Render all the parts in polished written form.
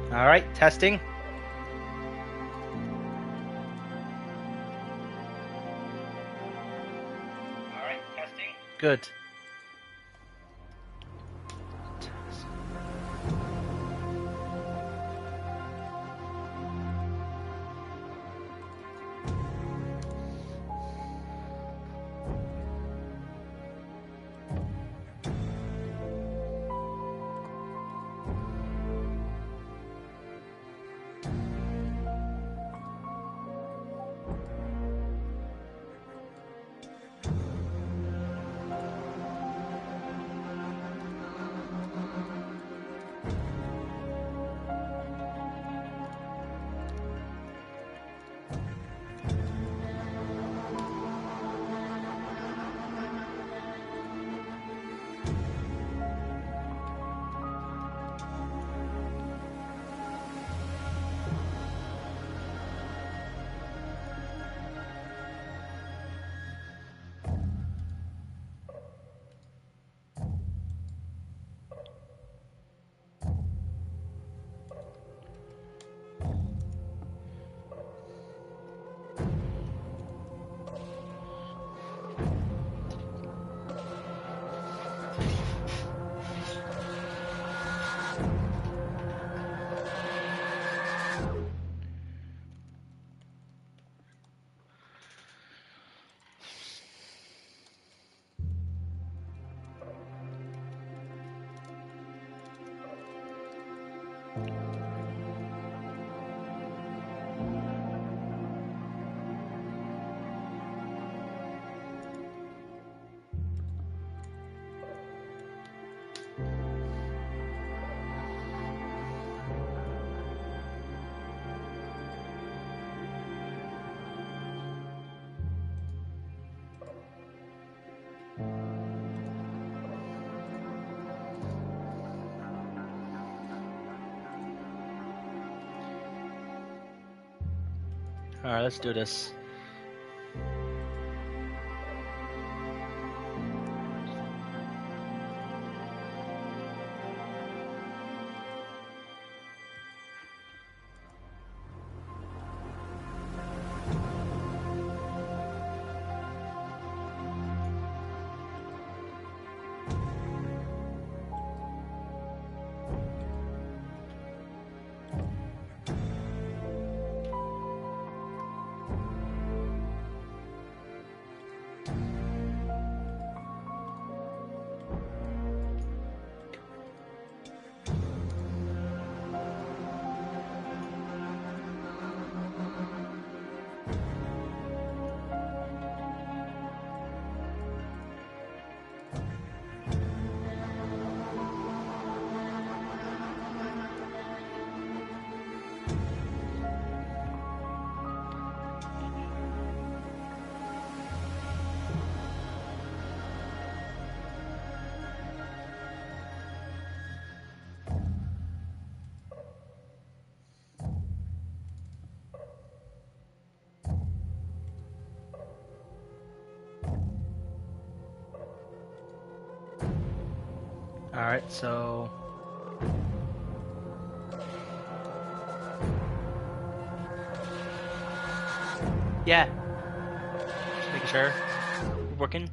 Alright, testing. Alright, testing. Good. Alright, let's do this. Alright, so... yeah. Just making sure. Working.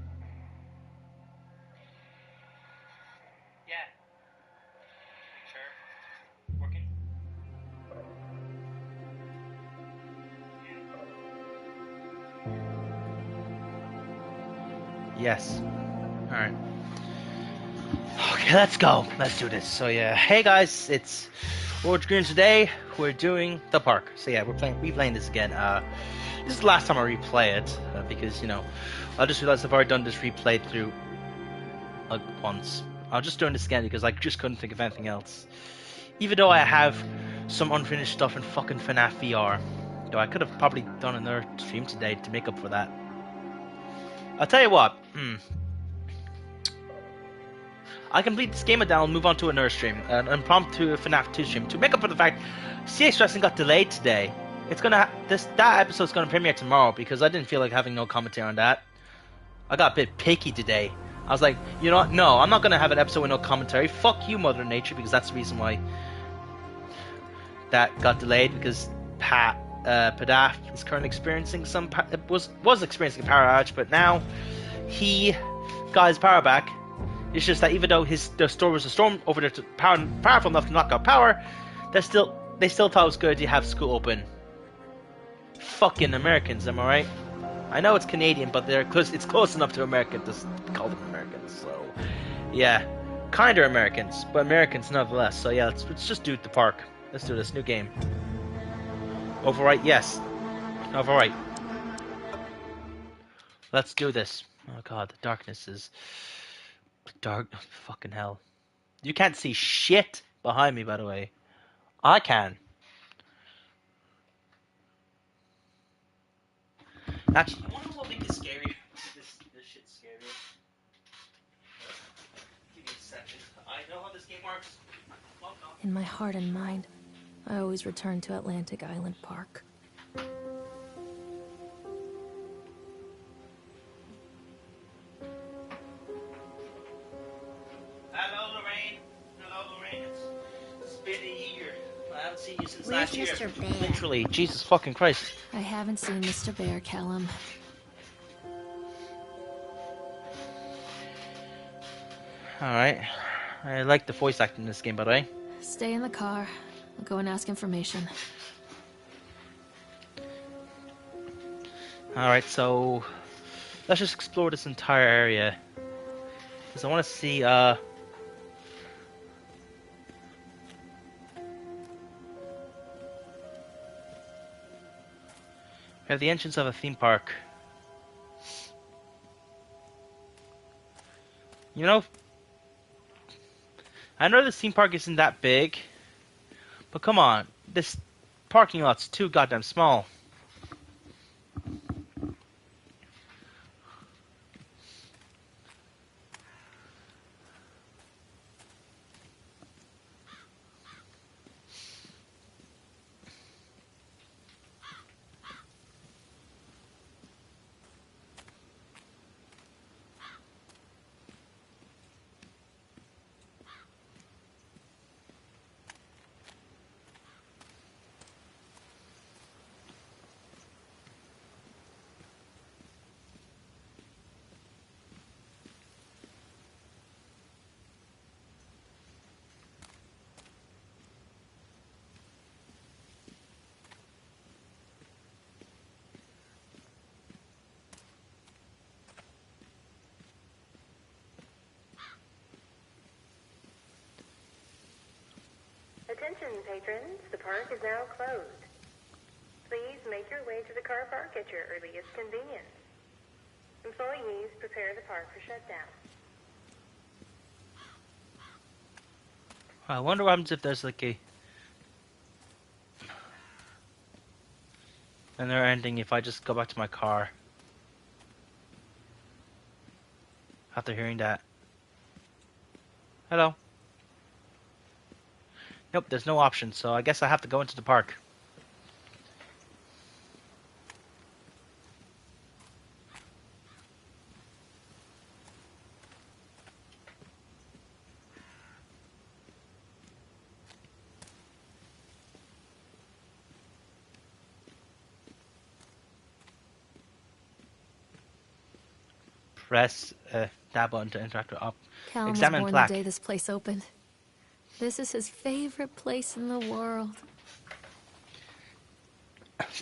Yeah. Making sure. Working. Yes. Alright. Okay, let's go. Let's do this. So yeah, hey guys, it's AuraDragoon. Today we're doing the park. So yeah, we're replaying this again. This is the last time I replay it because you know I just realized I've already done this replay through once. I'm just doing this again because I just couldn't think of anything else. Even though I have some unfinished stuff in fucking FNAF VR, though I could have probably done another stream today to make up for that. I'll tell you what. I complete this game down and move on to another stream, an impromptu FNAF 2 stream, to make up for the fact CX Wrestling got delayed today. It's gonna that episode's gonna premiere tomorrow because I didn't feel like having no commentary on that. I got a bit picky today. I was like, you know what? No, I'm not gonna have an episode with no commentary. Fuck you, Mother Nature, because that's the reason why. that got delayed because Padaf is currently experiencing was experiencing a power outage, but now he got his power back. It's just that even though the store was a storm over there, powerful enough to knock out power, they still thought it was good to have school open. Fucking Americans, am I right? I know it's Canadian, but it's close enough to American to call them Americans. So, yeah, kinda Americans, but Americans nonetheless. So yeah, let's just do the park. Let's do this new game. Overwrite, yes. Overwrite. Let's do this. Oh god, the darkness is dark. Fucking hell. You can't see shit behind me, by the way. I can. Actually, you want to know what make this scary? This shit's scary. Give me a second. I know how this game works. In my heart and mind, I always return to Atlantic Island Park. Hello, Lorraine. Hello, Lorraine. It's been a year. I haven't seen you since Where's last year. Mr. Bear? Literally, Jesus fucking Christ. I haven't seen Mr. Bear, Callum. Alright. I like the voice acting in this game, by the way. Stay in the car. I'll go and ask information. Alright, so let's just explore this entire area. Because I want to see, we have the entrance of a theme park. You know, I know this theme park isn't that big, but come on, this parking lot's too goddamn small. Attention, patrons. The park is now closed. Please make your way to the car park at your earliest convenience. Employees prepare the park for shutdown. I wonder what happens if there's like a... another ending if I just go back to my car. After hearing that. Hello. Nope, there's no option, so I guess I have to go into the park. Press that button to interact with Callum was examine born plaque. the day this place opened. This is his favorite place in the world.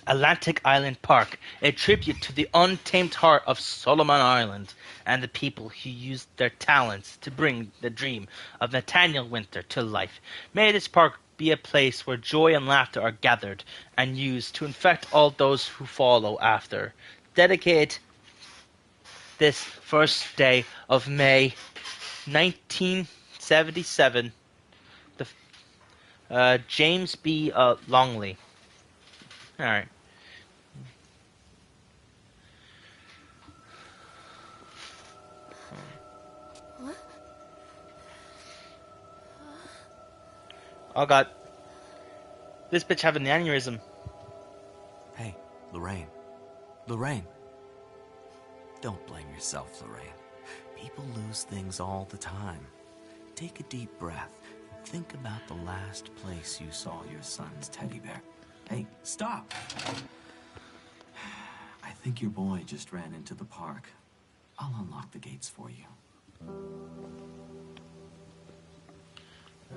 Atlantic Island Park, a tribute to the untamed heart of Solomon Island and the people who used their talents to bring the dream of Nathaniel Winter to life. May this park be a place where joy and laughter are gathered and used to infect all those who follow after. Dedicate this first day of May 1977, James B. Longley. Alright. What? Oh god. This bitch having the aneurysm. Hey, Lorraine. Lorraine. Don't blame yourself, Lorraine. People lose things all the time. Take a deep breath. Think about the last place you saw your son's teddy bear. Hey, stop! I think your boy just ran into the park. I'll unlock the gates for you.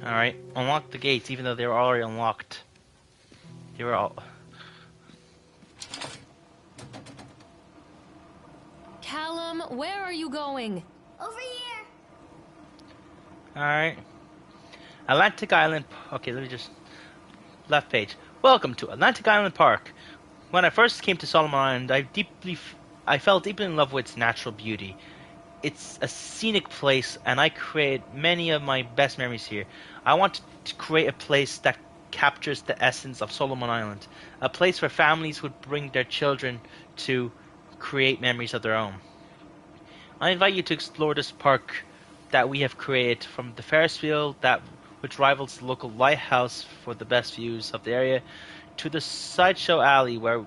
Alright, unlock the gates, even though they were already unlocked. They were all... Callum, where are you going? Over here. Alright. Atlantic Island... Okay, let me just... Left page. Welcome to Atlantic Island Park. When I first came to Solomon Island, I fell deeply in love with its natural beauty. It's a scenic place, and I create many of my best memories here. I want to create a place that captures the essence of Solomon Island. A place where families would bring their children to create memories of their own. I invite you to explore this park that we have created, from the Ferris wheel which rivals the local lighthouse for the best views of the area, to the sideshow alley where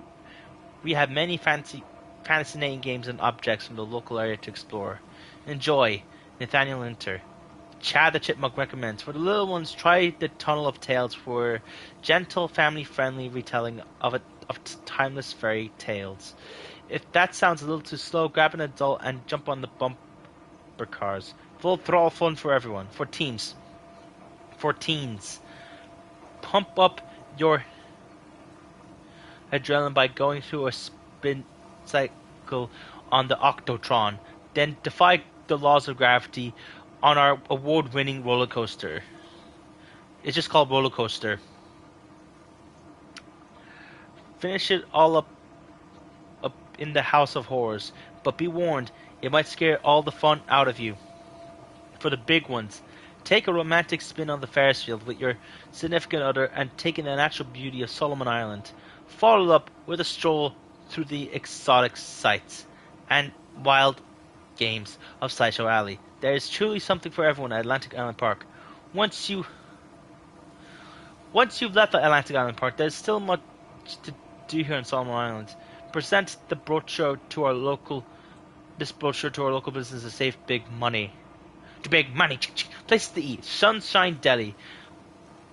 we have many fascinating games and objects from the local area to explore. Enjoy. Nathaniel Inter. Chad the Chipmunk recommends. For the little ones, try the Tunnel of Tales for gentle, family-friendly retelling of timeless fairy tales. If that sounds a little too slow, grab an adult and jump on the bumper cars. Full throttle fun for everyone. For teens. Pump up your adrenaline by going through a spin cycle on the Octotron. Then defy the laws of gravity on our award-winning roller coaster. It's just called Roller Coaster. Finish it all up in the House of Horrors, but be warned, it might scare all the fun out of you. For the big ones, take a romantic spin on the Ferris wheel with your significant other and take in the natural beauty of Solomon Island. Follow up with a stroll through the exotic sights and wild games of Sideshow Alley. There is truly something for everyone at Atlantic Island Park. Once you've left the Atlantic Island Park, there's still much to do here in Solomon Island. Present the brochure to our local business to save big money. Places to eat. Sunshine Deli.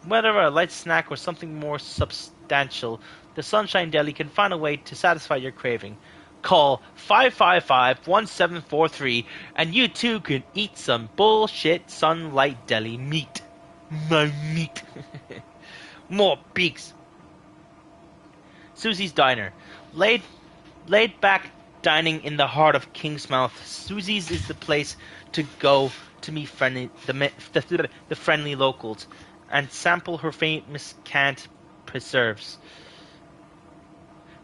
Whether a light snack or something more substantial, the Sunshine Deli can find a way to satisfy your craving. Call 555-1743 and you too can eat some bullshit Sunlight Deli meat. My meat. More beaks. Susie's Diner. Laid back dining in the heart of Kingsmouth, Susie's is the place to go to meet the friendly locals and sample her famous canned preserves.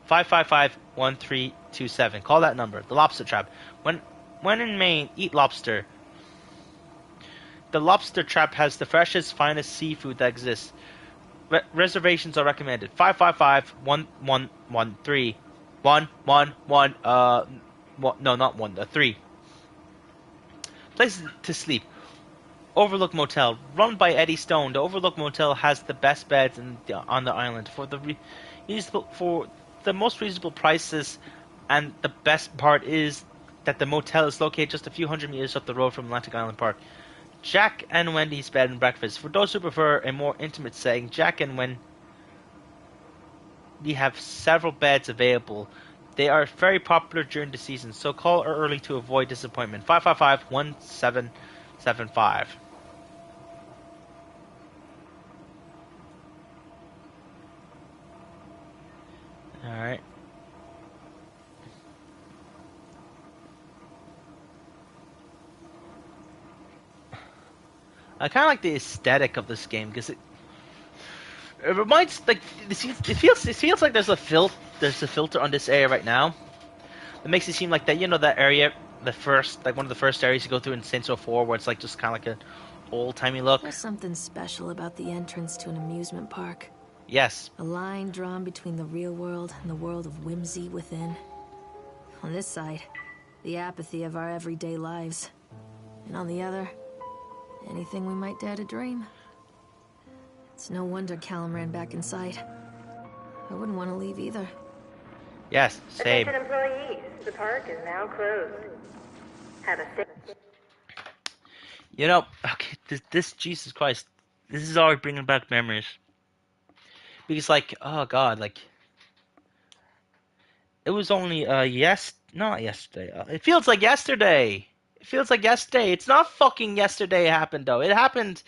555-1327. Call that number. The Lobster Trap. When in Maine, eat lobster. The Lobster Trap has the freshest, finest seafood that exists. Reservations are recommended. 555-1113. 3. Places to sleep. Overlook Motel. Run by Eddie Stone, the Overlook Motel has the best beds on the island for the most reasonable prices, and the best part is that the motel is located just a few hundred meters up the road from Atlantic Island Park. Jack and Wendy's Bed and Breakfast. For those who prefer a more intimate setting, Jack and Wendy have several beds available. They are very popular during the season, so call early to avoid disappointment. 555-1775. Alright. I kind of like the aesthetic of this game because it reminds it feels like there's a filter on this area right now. It makes it seem like that that area, one of the first areas you go through in Saints Row 4, where it's like just kind of like an old-timey look. There's something special about the entrance to an amusement park. Yes. A line drawn between the real world and the world of whimsy within. On this side, the apathy of our everyday lives. And on the other, anything we might dare to dream. It's no wonder Callum ran back inside. I wouldn't want to leave either. Yes, same. Attention employees, the park is now closed. Have a safe... Okay, this Jesus Christ. this is already bringing back memories. Because like, oh god, like it was only not yesterday. It feels like yesterday. It feels like yesterday. It's not fucking yesterday it happened though. It happened.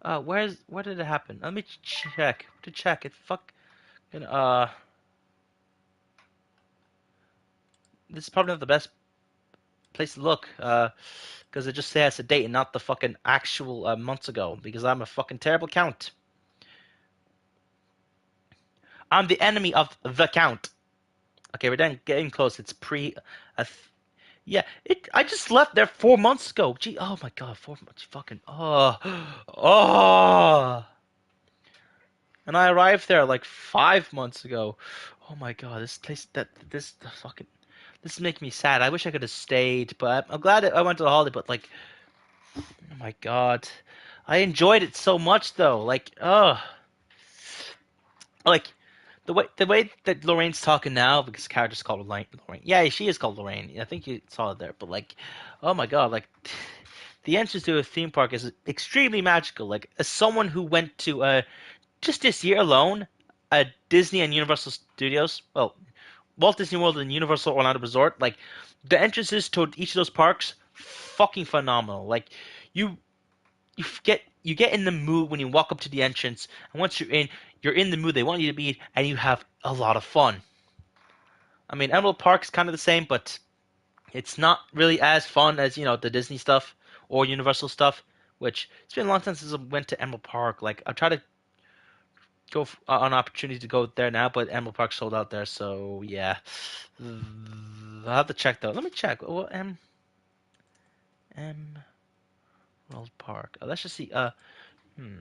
Where did it happen? Let me check. To check it. Fuck. This is probably not the best place to look. Because it just says a date and not the fucking actual months ago. Because I'm a fucking terrible count. I'm the enemy of the count. Okay, we're then getting close. It's pre. Yeah, I just left there 4 months ago. Gee, oh my god, 4 months. Fucking. Oh. And I arrived there like 5 months ago. Oh my god, this place. This fucking. This is making me sad. I wish I could have stayed, but I'm glad I went to the holiday. But like, oh my god, I enjoyed it so much though. Like the way that Lorraine's talking now, because the character's called Lorraine. Yeah, she is called Lorraine. I think you saw it there. But like, oh my god, like the entrance to a theme park is extremely magical. Like as someone who went to just this year alone, Disney and Universal Studios, well, Walt Disney World and Universal Orlando Resort, like the entrances to each of those parks, fucking phenomenal. Like you you get in the mood when you walk up to the entrance, and once you're in the mood they want you to be, and you have a lot of fun. I mean, Emerald Park's kind of the same, but it's not really as fun as the Disney stuff or Universal stuff. Which it's been a long time since I went to Emerald Park. Like I try to go on opportunity to go there now, but Emerald Park sold out there. So yeah, I'll have to check though. Let me check. Well, Emerald Park. Let's just see. Hmm.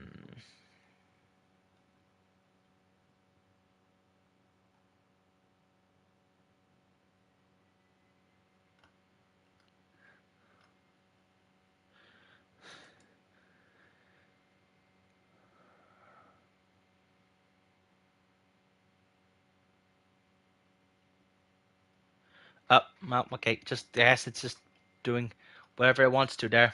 Well, okay. Just yes, it's just doing whatever it wants to there.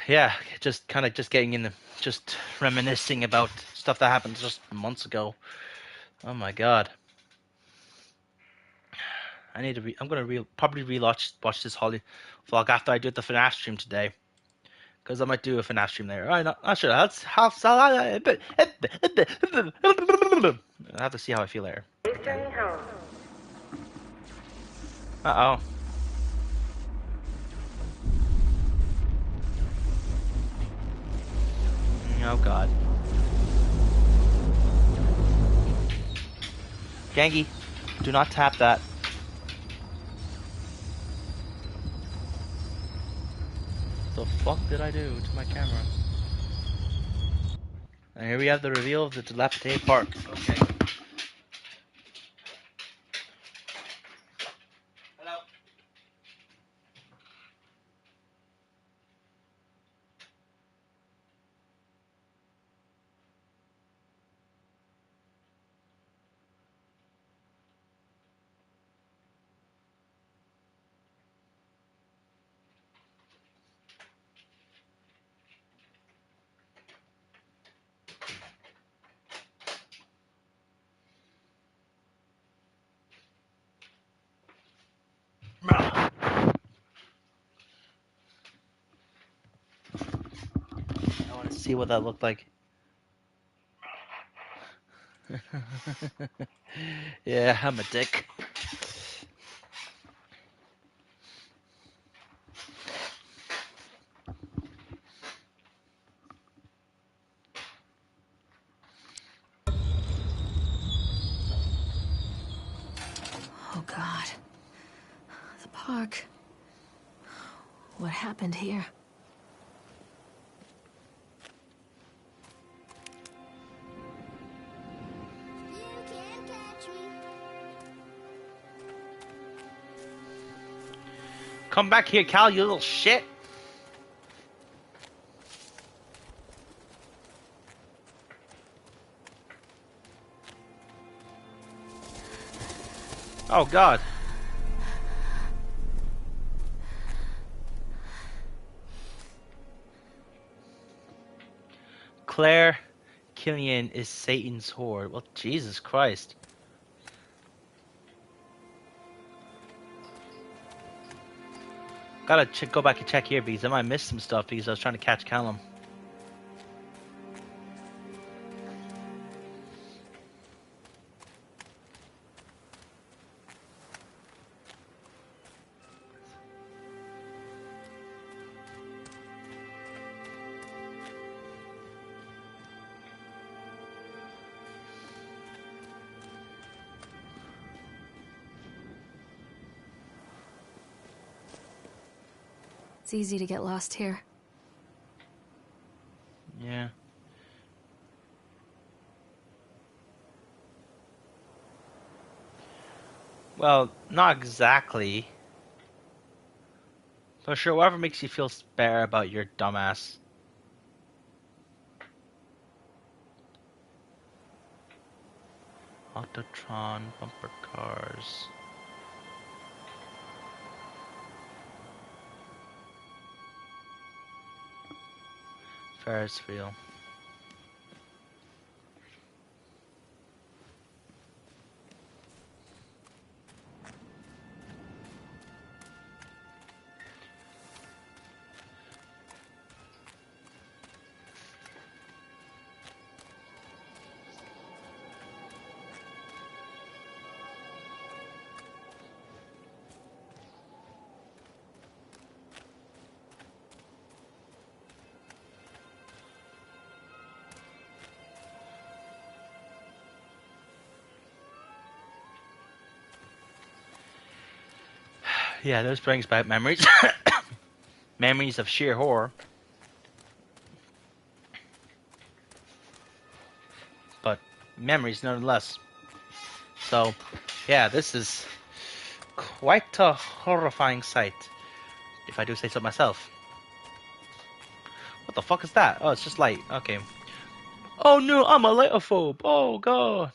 Yeah, just kind of just getting in the just reminiscing about stuff that happened just months ago. Oh my god. I need to I'm gonna probably watch this Holly vlog after I do the FNAF stream today, because I might do a FNAF stream later. All right, not sure. I have to see how I feel later. Returning home. Uh oh. Oh god. Gangi, do not tap that. The fuck did I do to my camera? And here we have the reveal of the dilapidated park. Okay. Hello. see what that looked like. Yeah, I'm a dick. Oh God. The park. What happened here? Come back here, Cal, you little shit. Oh, God. Claire Killian is Satan's whore. Well, Jesus Christ. Gotta go back and check here because I might miss some stuff because I was trying to catch Callum. It's easy to get lost here. Yeah. Well, not exactly. But sure, whatever makes you feel better about your dumbass. Autotron, bumper cars. Ferris wheel. Yeah, those brings back memories. Memories of sheer horror. But memories nonetheless. So, yeah, this is quite a horrifying sight, if I do say so myself. What the fuck is that? Oh, it's just light. Okay. Oh no, I'm a lightophobe. Oh god.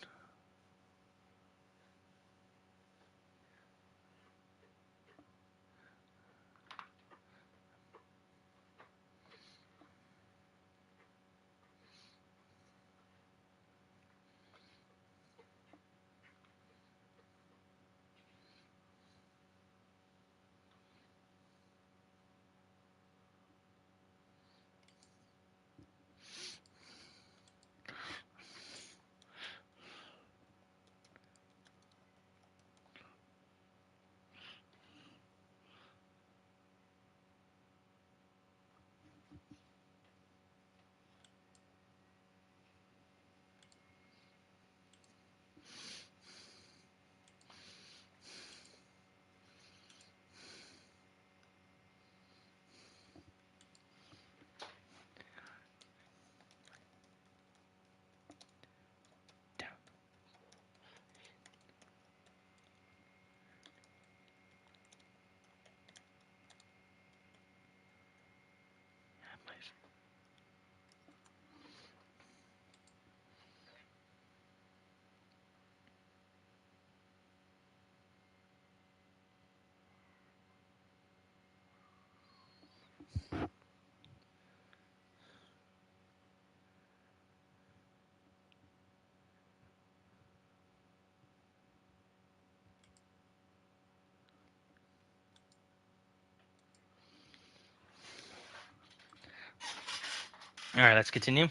Alright, let's continue.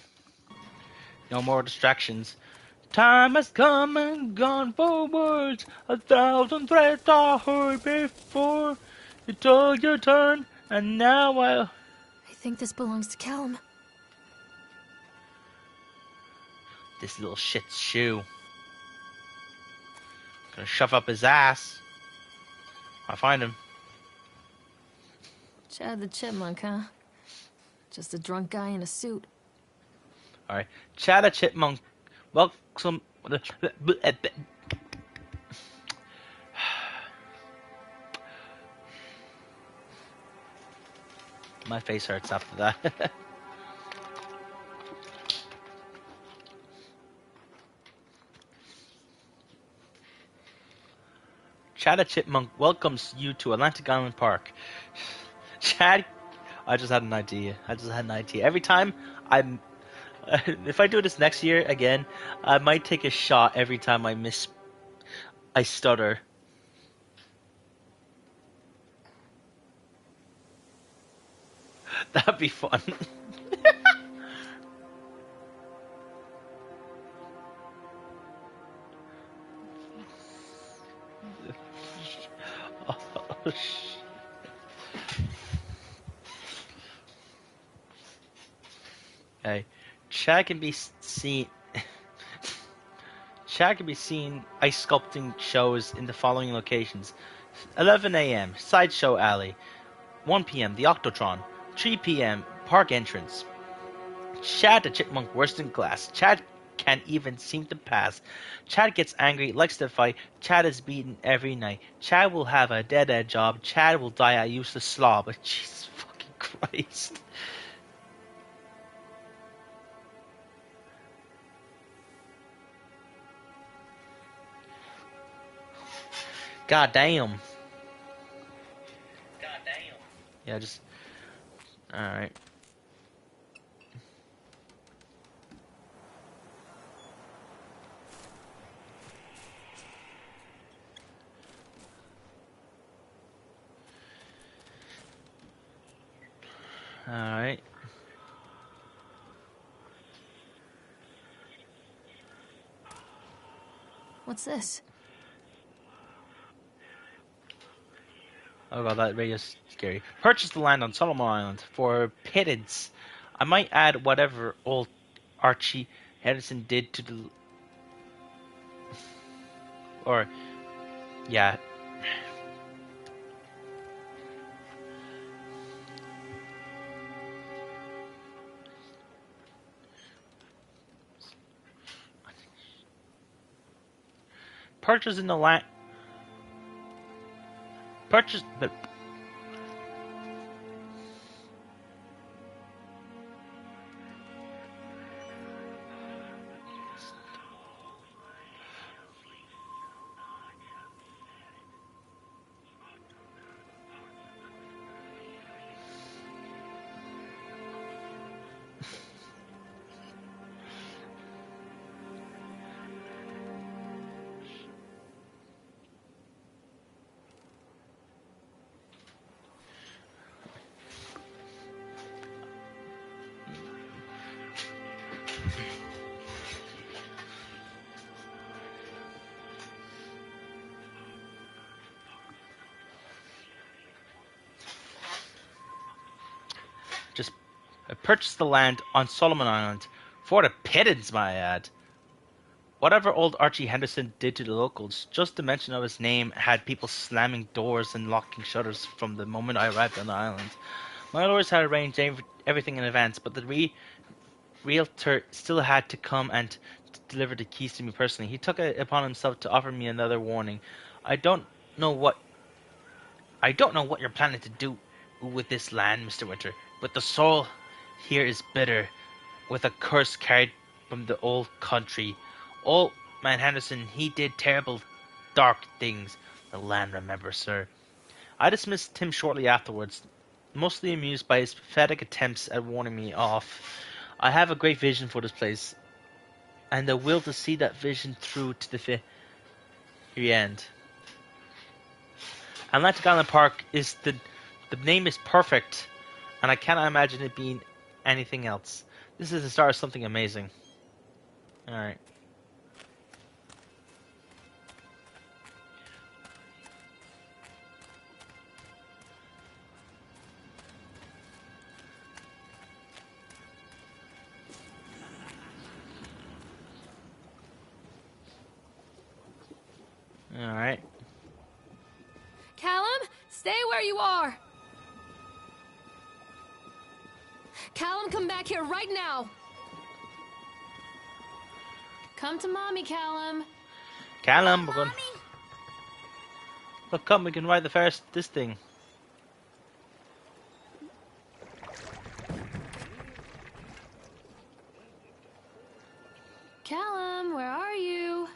No more distractions. Time has come and gone forwards. 1,000 threats are heard before. You took your turn, and now I think this belongs to Callum. This little shit's shoe. Gonna shove up his ass. I find him. Chad the Chipmunk, huh? Just a drunk guy in a suit. Alright. Chad the Chipmunk. Welcome. My face hurts after that. Chad the Chipmunk welcomes you to Atlantic Island Park. Chad, I just had an idea. Every time I'm, if I do this next year again, I might take a shot every time I stutter. That'd be fun. Oh, okay. Chad can be seen ice sculpting shows in the following locations. 11 a.m. Sideshow Alley. 1 p.m. The Octotron. 3 p.m. Park entrance. Chad the Chipmunk worse than glass. Chad can't even seem to pass. Chad gets angry, likes to fight. Chad is beaten every night. Chad will have a dead-end job. Chad will die a useless slob. But Jesus fucking Christ. God damn. Yeah, just... Alright. Alright. What's this? Oh god, that radio's scary. Purchase the land on Solomon Island for pittance. I might add whatever old Archie Henderson did to the... Or... Yeah. Purchasing the land... Purchase the... Just purchase the land on Solomon Island for the pittance, my ad. Whatever old Archie Henderson did to the locals, just the mention of his name had people slamming doors and locking shutters from the moment I arrived on the island. My lawyers had arranged everything in advance, but the realtor still had to come and deliver the keys to me personally. He took it upon himself to offer me another warning. I don't know what you're planning to do with this land, Mr. Winter, but the soil here is bitter, with a curse carried from the old country. Old man Henderson, he did terrible, dark things. The land remembers, sir. I dismissed him shortly afterwards, mostly amused by his pathetic attempts at warning me off. I have a great vision for this place, and the will to see that vision through to the very end. Atlantic Island Park is the name is perfect, and I cannot imagine it being anything else. This is the start of something amazing. Alright. Alright. Callum, stay where you are! Callum, come back here right now! Come to mommy, Callum. Callum, we're going. Look, come, we can ride this thing. Callum, where are you?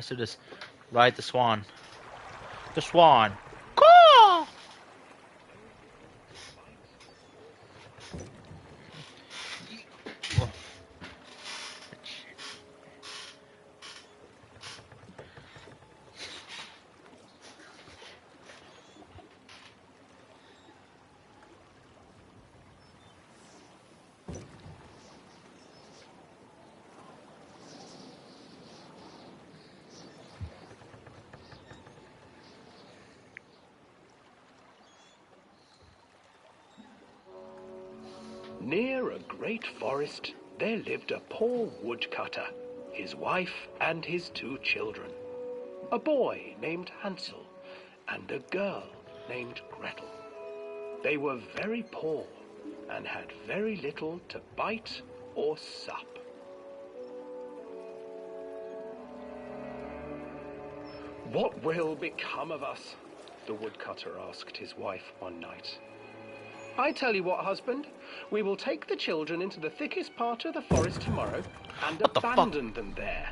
So just ride the swan. The swan. Caw! Near a great forest, there lived a poor woodcutter, his wife and his 2 children, a boy named Hansel and a girl named Gretel. They were very poor and had very little to bite or sup. "What will become of us?" the woodcutter asked his wife one night. "I tell you what, husband, we will take the children into the thickest part of the forest tomorrow and abandon them there."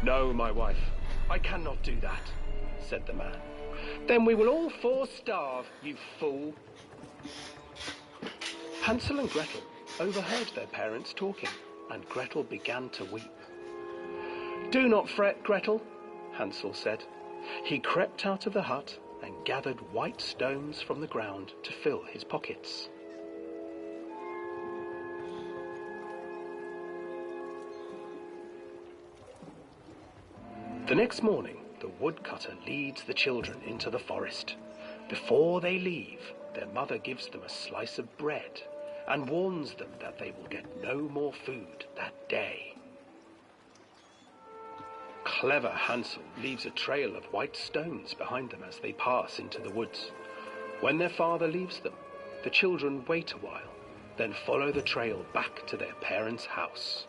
"No, my wife, I cannot do that," said the man. "Then we will all 4 starve, you fool." Hansel and Gretel overheard their parents talking, and Gretel began to weep. "Do not fret, Gretel," Hansel said. He crept out of the hut and gathered white stones from the ground to fill his pockets. The next morning, the woodcutter leads the children into the forest. Before they leave, their mother gives them a slice of bread and warns them that they will get no more food that day. Clever Hansel leaves a trail of white stones behind them as they pass into the woods. When their father leaves them, the children wait a while, then follow the trail back to their parents' house.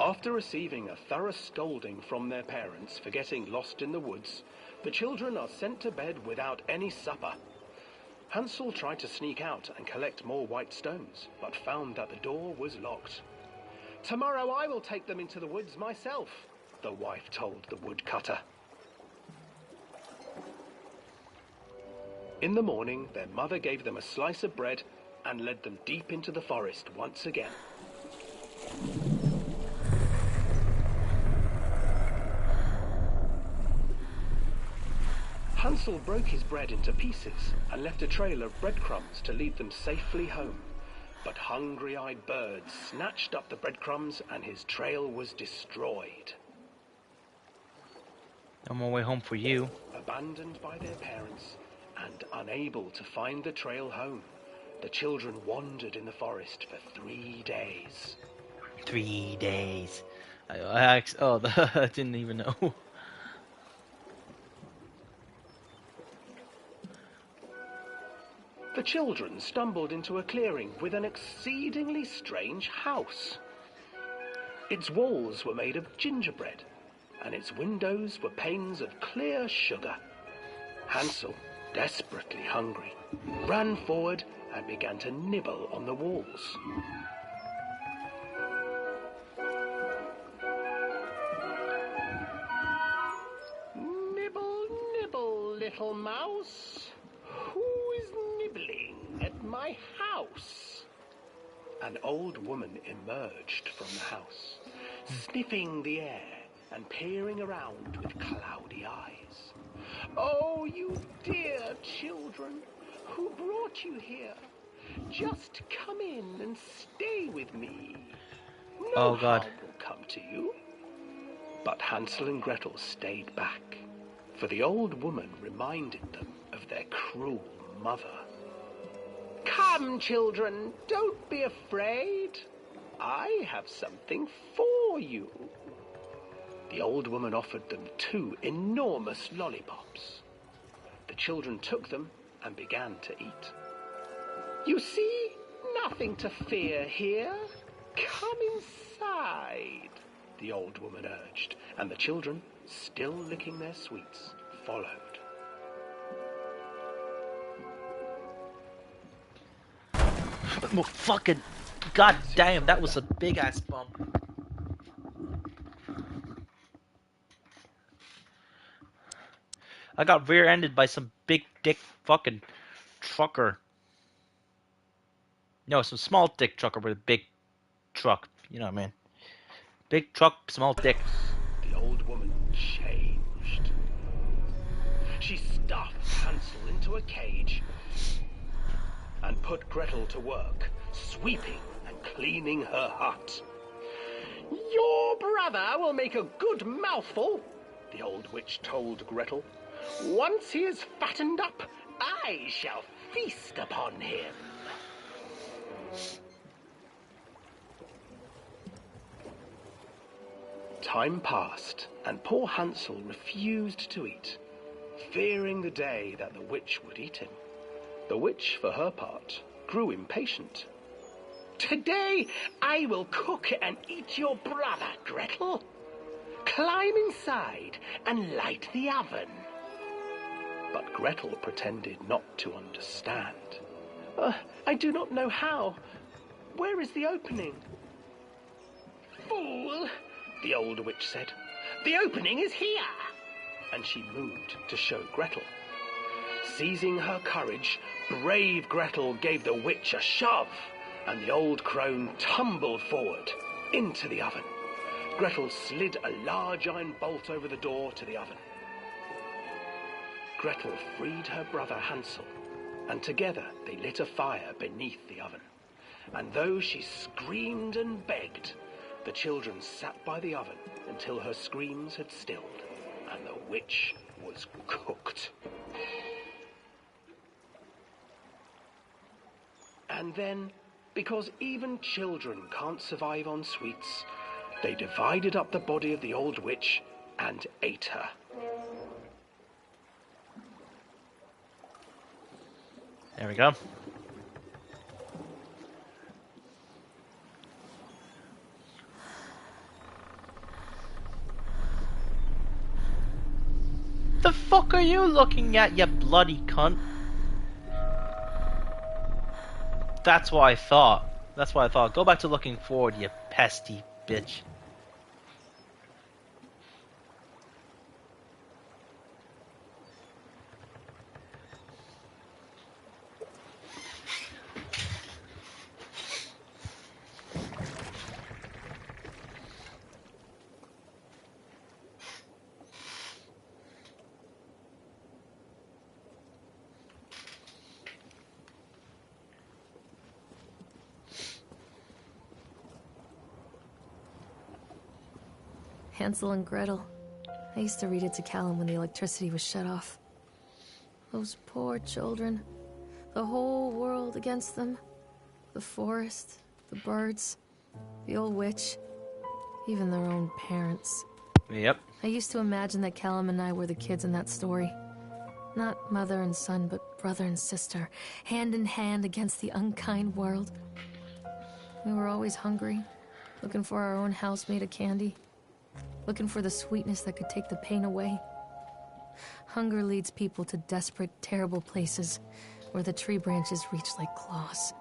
After receiving a thorough scolding from their parents for getting lost in the woods, the children are sent to bed without any supper. Hansel tried to sneak out and collect more white stones, but found that the door was locked. "Tomorrow I will take them into the woods myself," the wife told the woodcutter. In the morning, their mother gave them a slice of bread and led them deep into the forest once again. Hansel broke his bread into pieces and left a trail of breadcrumbs to lead them safely home. But hungry-eyed birds snatched up the breadcrumbs and his trail was destroyed. No more way home for you. Abandoned by their parents and unable to find the trail home, the children wandered in the forest for 3 days. 3 days. I didn't even know. The children stumbled into a clearing with an exceedingly strange house. Its walls were made of gingerbread, and its windows were panes of clear sugar. Hansel, desperately hungry, ran forward and began to nibble on the walls. "Nibble, nibble, little mouse. Who is nibbling at my house?" An old woman emerged from the house, sniffing the air and peering around with cloudy eyes. Oh, you dear children, who brought you here? Just come in and stay with me. No Oh, God. harm will come to you. But Hansel and Gretel stayed back, for the old woman reminded them of their cruel mother. Come, children, don't be afraid. I have something for you. The old woman offered them 2 enormous lollipops. The children took them and began to eat. You see, nothing to fear here. Come inside, the old woman urged, and the children, still licking their sweets, followed. Well, fucking god damn, that was a big ass bump. I got rear-ended by some big dick fucking trucker. No, some small dick trucker with a big truck. You know what I mean? Big truck, small dick. The old woman changed. She stuffed Hansel into a cage and put Gretel to work, sweeping and cleaning her hut. Your brother will make a good mouthful, the old witch told Gretel. Once he is fattened up, I shall feast upon him. Time passed, and poor Hansel refused to eat, fearing the day that the witch would eat him. The witch, for her part, grew impatient. Today I will cook and eat your brother, Gretel. Climb inside and light the oven. But Gretel pretended not to understand. I do not know how. Where is the opening? Fool, the old witch said. The opening is here. And she moved to show Gretel. Seizing her courage, brave Gretel gave the witch a shove, and the old crone tumbled forward into the oven. Gretel slid a large iron bolt over the door to the oven. Gretel freed her brother Hansel, and together they lit a fire beneath the oven. And though she screamed and begged, the children sat by the oven until her screams had stilled, and the witch was cooked. And then, because even children can't survive on sweets, they divided up the body of the old witch and ate her. There we go. The fuck are you looking at, you bloody cunt? That's what I thought. That's what I thought. Go back to looking forward, you pesty bitch. Hansel and Gretel. I used to read it to Callum when the electricity was shut off. Those poor children. The whole world against them. The forest, the birds, the old witch, even their own parents. Yep. I used to imagine that Callum and I were the kids in that story. Not mother and son, but brother and sister, hand in hand against the unkind world. We were always hungry, looking for our own house made of candy. Looking for the sweetness that could take the pain away. Hunger leads people to desperate, terrible places where the tree branches reach like claws.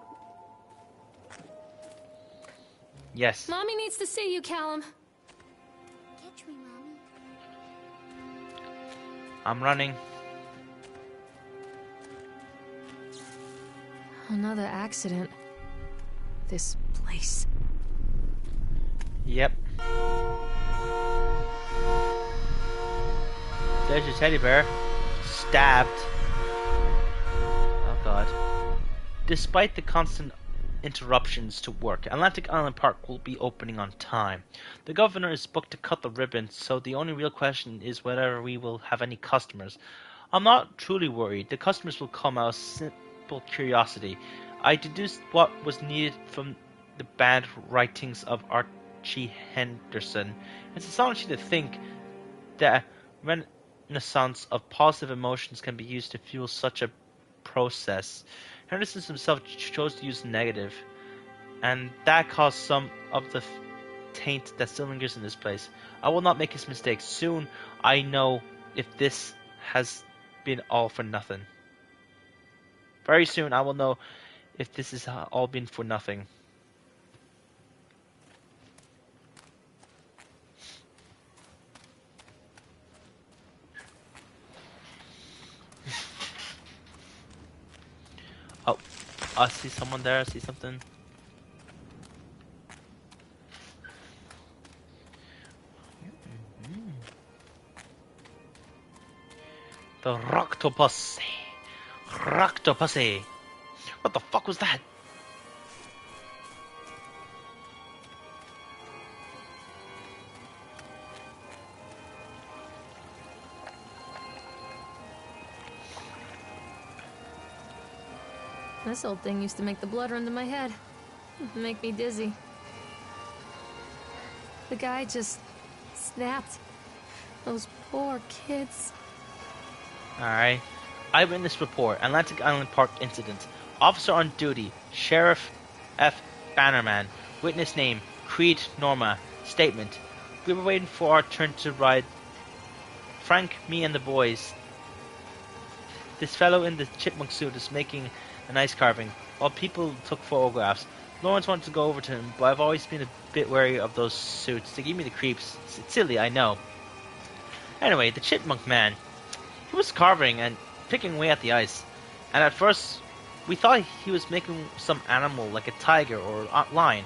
Yes. Mommy needs to see you, Callum. Catch me, Mommy. I'm running. Another accident. This place. Yep. There's your teddy bear. stabbed. Oh god. Despite the constant interruptions to work, Atlantic Island Park will be opening on time. The governor is booked to cut the ribbon, so the only real question is whether we will have any customers. I'm not truly worried. The customers will come out of simple curiosity. I deduced what was needed from the bad writings of Archie Henderson. It's astonishing to think that a renaissance of positive emotions can be used to fuel such a process. Henderson himself chose to use negative, and that caused some of the taint that still lingers in this place. I will not make his mistake. Soon I know if this has been all for nothing. Very soon I will know if this has all been for nothing. Oh, I see someone there. I see something. The Roctopus. Roctopus. What the fuck was that? This old thing used to make the blood run to my head. Make me dizzy. The guy just snapped. Those poor kids. Alright. Eyewitness report. Atlantic Island Park incident. Officer on duty. Sheriff F. Bannerman. Witness name. Creed Norma. Statement. We were waiting for our turn to ride. Frank, me and the boys. This fellow in the chipmunk suit is making an ice carving, while people took photographs. Lawrence wanted to go over to him, but I've always been a bit wary of those suits. They give me the creeps. It's silly, I know. Anyway, the chipmunk man. He was carving and picking away at the ice. And at first, we thought he was making some animal like a tiger or a lion.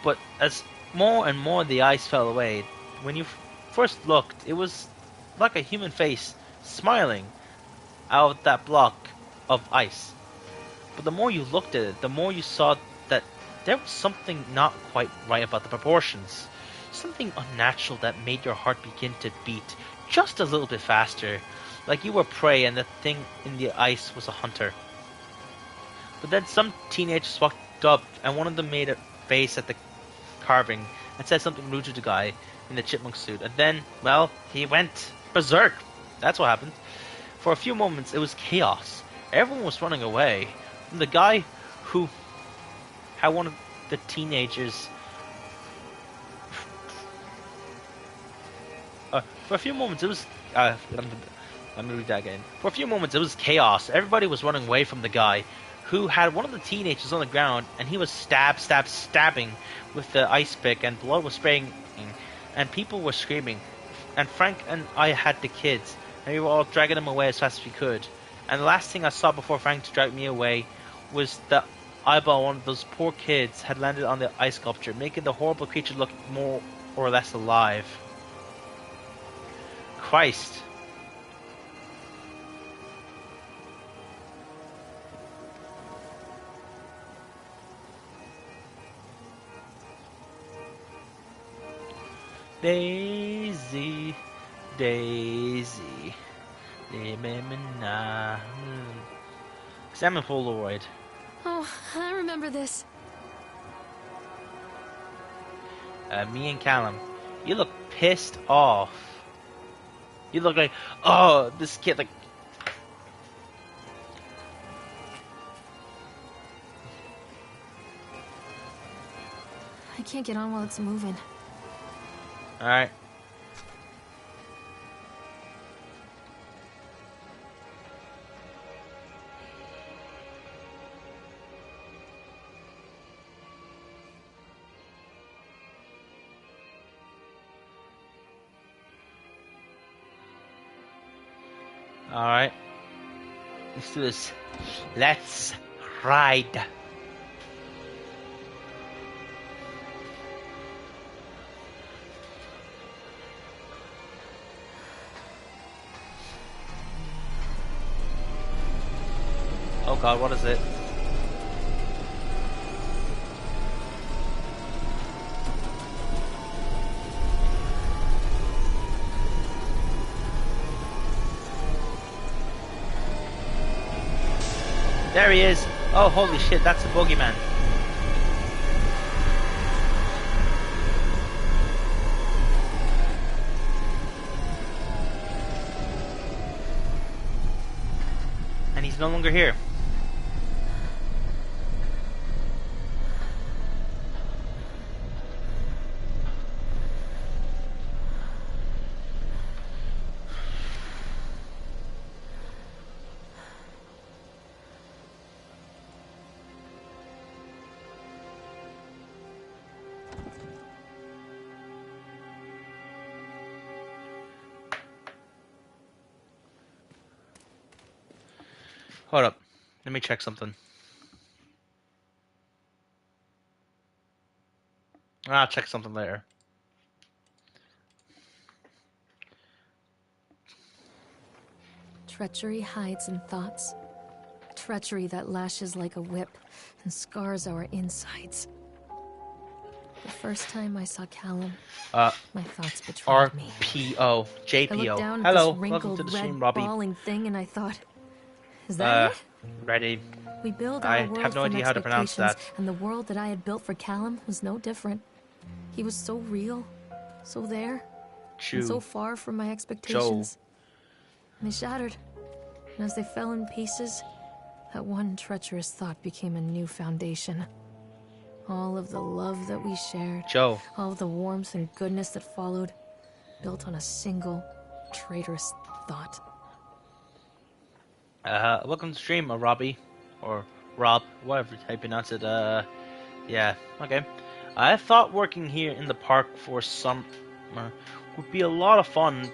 But as more and more the ice fell away, when you first looked, it was like a human face smiling out of that block of ice. But the more you looked at it, the more you saw that there was something not quite right about the proportions. Something unnatural that made your heart begin to beat just a little bit faster, like you were prey and the thing in the ice was a hunter. But then some teenagers walked up and one of them made a face at the carving and said something rude to the guy in the chipmunk suit. And then, well, he went berserk. That's what happened. For a few moments, it was chaos. Everyone was running away. The guy who had one of the teenagers... for a few moments, it was... let me read that again. For a few moments, it was chaos. Everybody was running away from the guy who had one of the teenagers on the ground, and he was stabbing with the ice pick, and blood was spraying, and people were screaming. And Frank and I had the kids, and we were all dragging them away as fast as we could. And the last thing I saw before Frank dragged me away was the eyeball of one of those poor kids had landed on the ice sculpture, making the horrible creature look more or less alive. Christ. Daisy, Daisy, examine Polaroid. Oh, I remember this. Me and Callum. You look pissed off. You look like, oh, this kid, like... I can't get on while it's moving. Alright. Alright. Let's do this. Let's ride. Oh god, what is it? There he is! Oh, holy shit, that's the boogeyman. And he's no longer here. Hold up. Let me check something. I'll check something later. Treachery hides in thoughts. Treachery that lashes like a whip and scars our insides. The first time I saw Callum, my thoughts betrayed me. RPO. JPO. I looked down Hello, at this welcome wrinkled to the stream, red Robbie. bawling thing and I thought, is that it? Ready. We build our I world have no from idea how to pronounce expectations, that. and the world that I had built for Callum was no different. He was so real, so there, and so far from my expectations. And they shattered, and as they fell in pieces, that one treacherous thought became a new foundation. All of the love that we shared, Joe. all of the warmth and goodness that followed, built on a single traitorous thought. Welcome to the stream, Robbie. Or Rob, whatever how you pronounce it. Yeah, okay. I thought working here in the park for summer would be a lot of fun,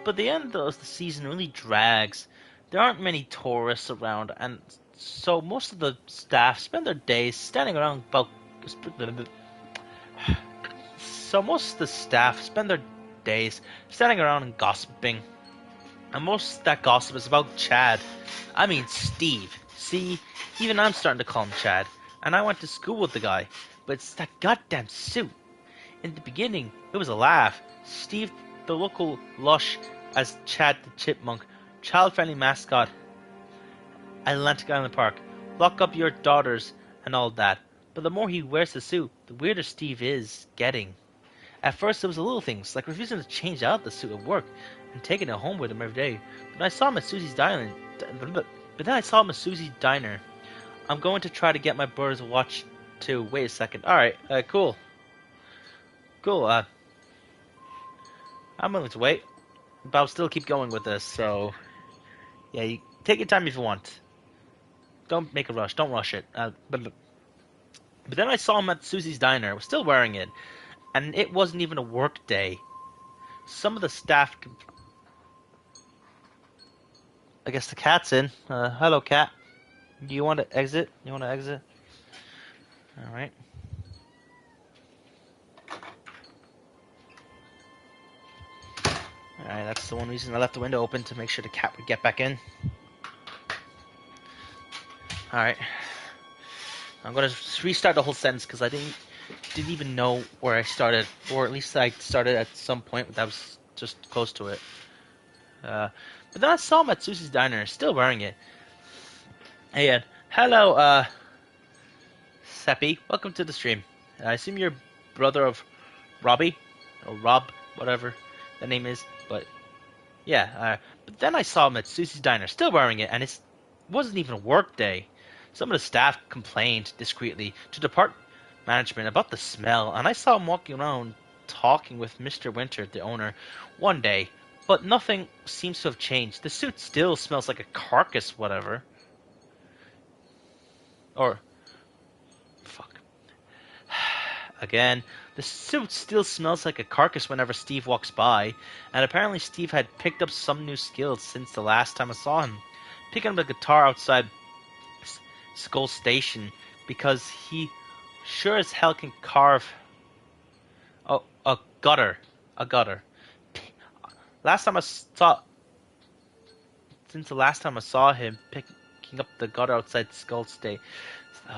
but the end of the season really drags. There aren't many tourists around, and so most of the staff spend their days standing around and gossiping. And most of that gossip is about Chad. I mean Steve. See, even I'm starting to call him Chad. And I went to school with the guy. But it's that goddamn suit. In the beginning, it was a laugh. Steve, the local lush, as Chad the Chipmunk, child-friendly mascot, Atlantic Island Park. Lock up your daughters and all that. But the more he wears the suit, the weirder Steve is getting. At first, it was the little things, like refusing to change out the suit at work and taking it home with him every day. But I saw him at Susie's Diner. I'm going to try to get my birds watch too. Wait a second. Alright, cool. Cool, I'm willing to wait. But I'll still keep going with this, so... Yeah, you take your time if you want. Don't make a rush. Don't rush it. But then I saw him at Susie's Diner. I was still wearing it. And it wasn't even a work day. Some of the staff... I guess the cat's in. Hello, cat. Do you want to exit? You want to exit? Alright. Alright, that's the one reason I left the window open, to make sure the cat would get back in. Alright. I'm going to restart the whole sentence because I didn't even know where I started, or at least I started at some point that was just close to it. But then I saw him at Susie's Diner, still wearing it. Hey, Ed. Hello, Seppi. Welcome to the stream. I assume you're brother of Robbie, or Rob, whatever the name is. But yeah, but then I saw him at Susie's Diner, still wearing it, and it wasn't even a work day. Some of the staff complained discreetly to department management about the smell, and I saw him walking around talking with Mr. Winter, the owner, one day. But nothing seems to have changed. The suit still smells like a carcass, whatever. Or... Fuck. Again, the suit still smells like a carcass whenever Steve walks by, and apparently Steve had picked up some new skills since the last time I saw him. Picking up the guitar outside Skull Station, because he sure as hell can carve... Oh, a gutter. Since the last time I saw him picking up the gutter outside Skull State.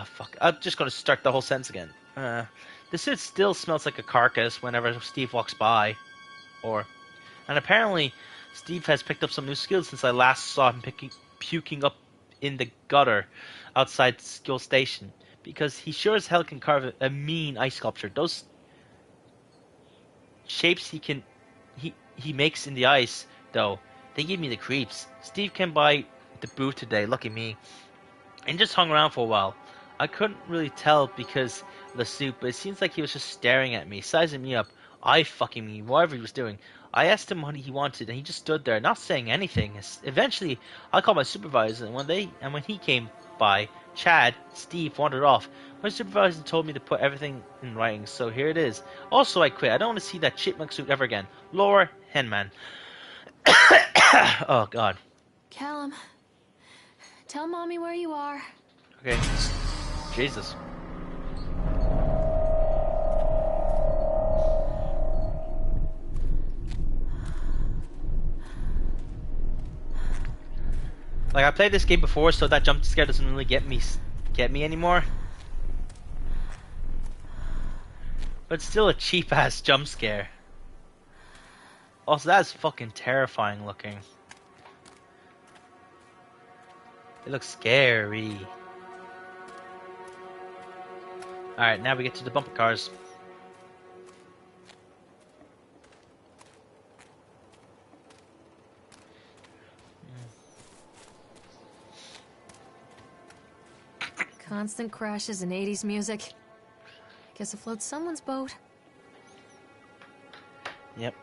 Fuck. I'm just gonna start the whole sentence again. The suit still smells like a carcass whenever Steve walks by. And apparently, Steve has picked up some new skills since I last saw him puking up in the gutter outside Skull Station. Because he sure as hell can carve a mean ice sculpture. Those shapes he makes in the ice, though, they give me the creeps. Steve came by the booth today, lucky me, and just hung around for a while. I couldn't really tell because of the suit, but it seems like he was just staring at me, sizing me up, eye-fucking me, whatever he was doing. I asked him what he wanted, and he just stood there, not saying anything. Eventually, I called my supervisor, and when he came by, Chad, Steve wandered off. My supervisor told me to put everything in writing, so here it is. Also, I quit. I don't want to see that chipmunk suit ever again. Laura Henman. Oh, God. Callum, tell Mommy where you are. Okay. Jesus. Like, I played this game before, so that jump scare doesn't really get me anymore. But it's still a cheap-ass jump scare. Also, that's fucking terrifying looking. It looks scary. Alright, now we get to the bumper cars. Constant crashes and 80s music. Guess it floats someone's boat. Yep.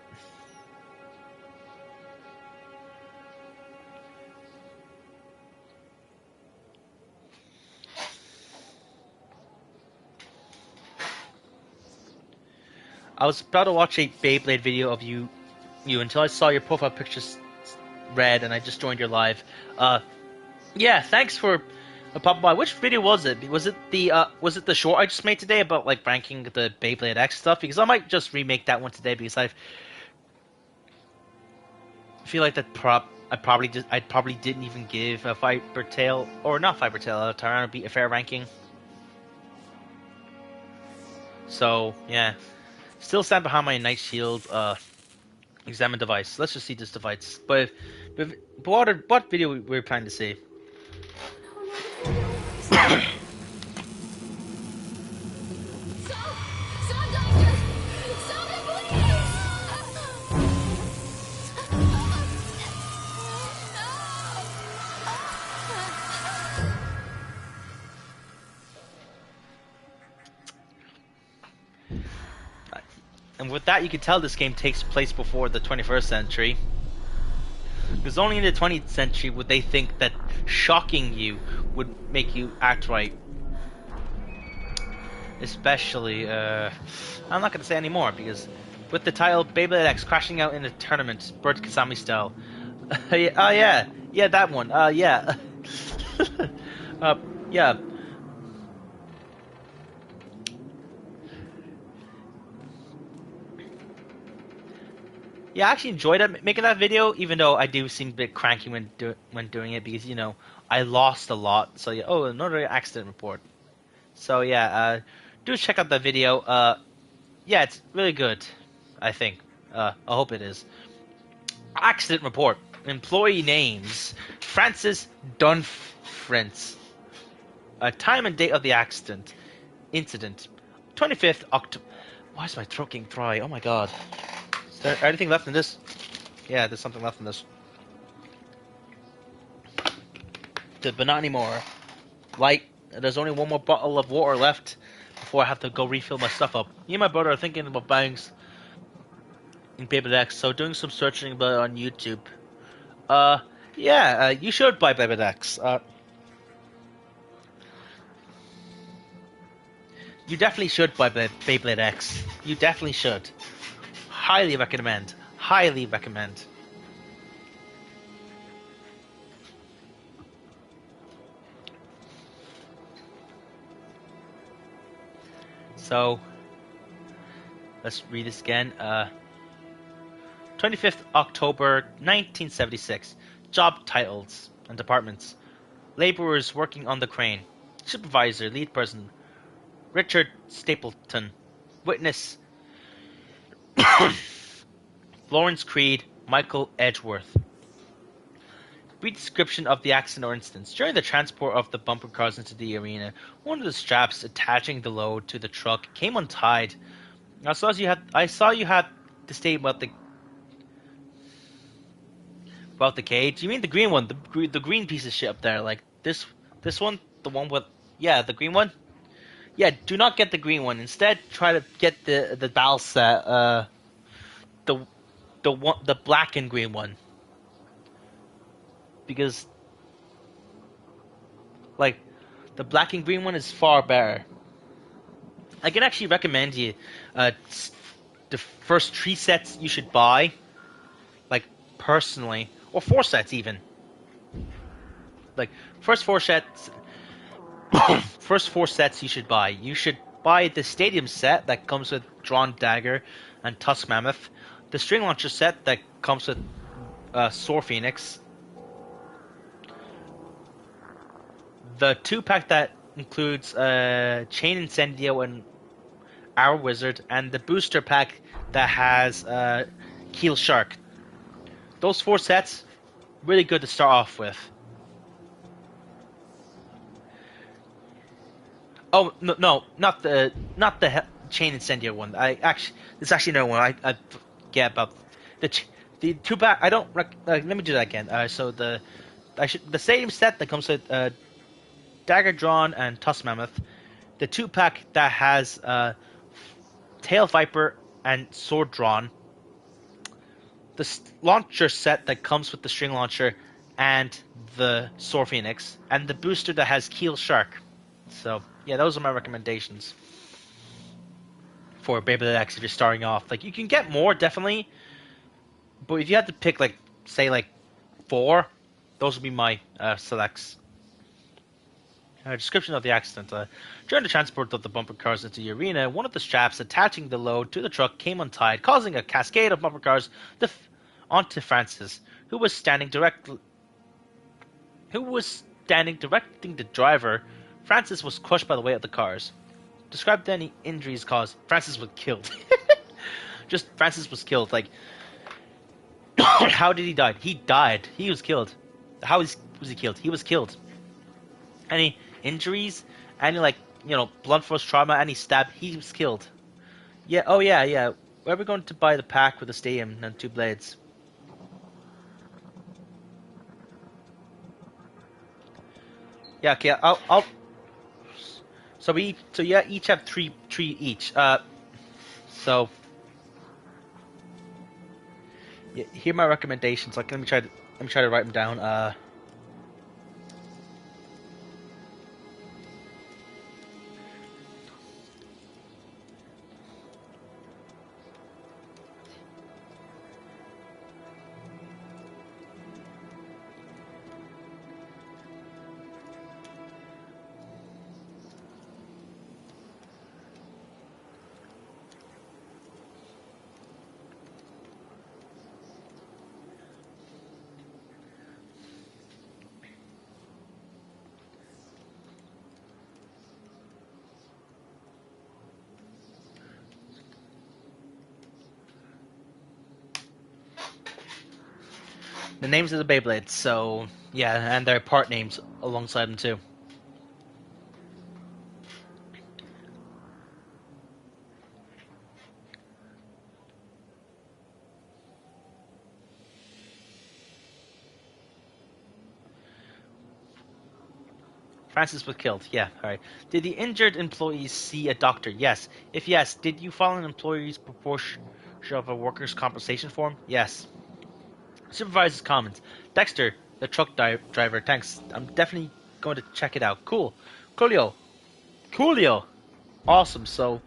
I was about to watch a Beyblade video of you until I saw your profile pictures red and I just joined your live. Yeah, thanks for popping by. Which video was it? Was it the short I just made today about like ranking the Beyblade X stuff? Because I might just remake that one today because I feel like I probably didn't even give a Fibertail or not Fibertail a Tyranno beat a fair ranking. So yeah. Still stand behind my Night Shield examine device. Let's just see this device. But what video we're planning to see? And with that, you can tell this game takes place before the 21st century. Because only in the 20th century would they think that shocking you would make you act right. Especially, I'm not going to say any more, because with the title Beyblade X crashing out in a tournament, Bert Kasami style. Yeah, that one. Yeah. Yeah. Yeah, I actually enjoyed making that video, even though I do seem a bit cranky when doing it, because, you know, I lost a lot. So, yeah, oh, another accident report. So, yeah, do check out that video. Yeah, it's really good, I think. I hope it is. Accident report. Employee names. Francis Dunfrence. Time and date of the accident. Incident. 25th October. Why is my throat getting dry? Oh, my God. Is there anything left in this? Yeah, there's something left in this. But not anymore. Light. There's only one more bottle of water left before I have to go refill my stuff up. Me and my brother are thinking about buying in Beyblade X, so doing some searching about it on YouTube. Yeah, you should buy Beyblade X. You definitely should buy Beyblade X. You definitely should. Highly recommend. Highly recommend. So, let's read this again. 25th October 1976. Job titles and departments. laborers working on the crane. Supervisor, lead person, Richard Stapleton. Witness, Lawrence Creed, Michael Edgeworth. Brief description of the accident or instance. During the transport of the bumper cars into the arena, one of the straps attaching the load to the truck came untied. I saw you had to stay about the cage. You mean the green one, the green piece of shit up there, like this one, the one with the green one. Yeah, do not get the green one. Instead, try to get the BAL set, the black and green one, because like the black and green one is far better. I can actually recommend you the first 3 sets you should buy, like personally, or 4 sets even. Like first 4 sets you should buy. You should buy the stadium set that comes with drawn dagger and tusk mammoth, the string launcher set that comes with Sword Phoenix, the 2-pack that includes Chain Incendio and Arrow Wizard, and the booster pack that has Keel Shark. Those 4 sets, really good to start off with. Oh no, not the Chain Incendio one. There's actually no one. I forget about the 2-pack. I don't. Let me do that again. So the stadium set that comes with Dagger Drawn and Tusk Mammoth, the 2-pack that has Tail Viper and Sword Drawn, the launcher set that comes with the string launcher and the Sword Phoenix, and the booster that has Keel Shark. So yeah, those are my recommendations for Beyblade X if you're starting off. Like, you can get more, definitely, but if you had to pick, like, say, like 4, those would be my selects. Description of the accident. During the transport of the bumper cars into the arena, one of the straps attaching the load to the truck came untied, causing a cascade of bumper cars onto Francis, who was standing directing the driver. Francis was crushed by the weight of the cars. Described any injuries caused. Francis was killed. Francis was killed. Like, how did he die? He died. He was killed. How was he killed? He was killed. Any injuries? Any, like, blunt force trauma? Any stab? He was killed. Yeah. Oh yeah. Where are we going to buy the pack with the stadium and 2 blades? Yeah. Okay. I'll. So we each have three each. So yeah, here are my recommendations. Like, let me try to write them down. The names of the Beyblades, so yeah, and their part names alongside them too. Francis was killed. Yeah, alright. Did the injured employees see a doctor? Yes. If yes, did you file an employee's proportion of a workers' compensation form? Yes. Supervisor's comments. Dexter, the truck driver, thanks. I'm definitely going to check it out. Coolio. Awesome. So,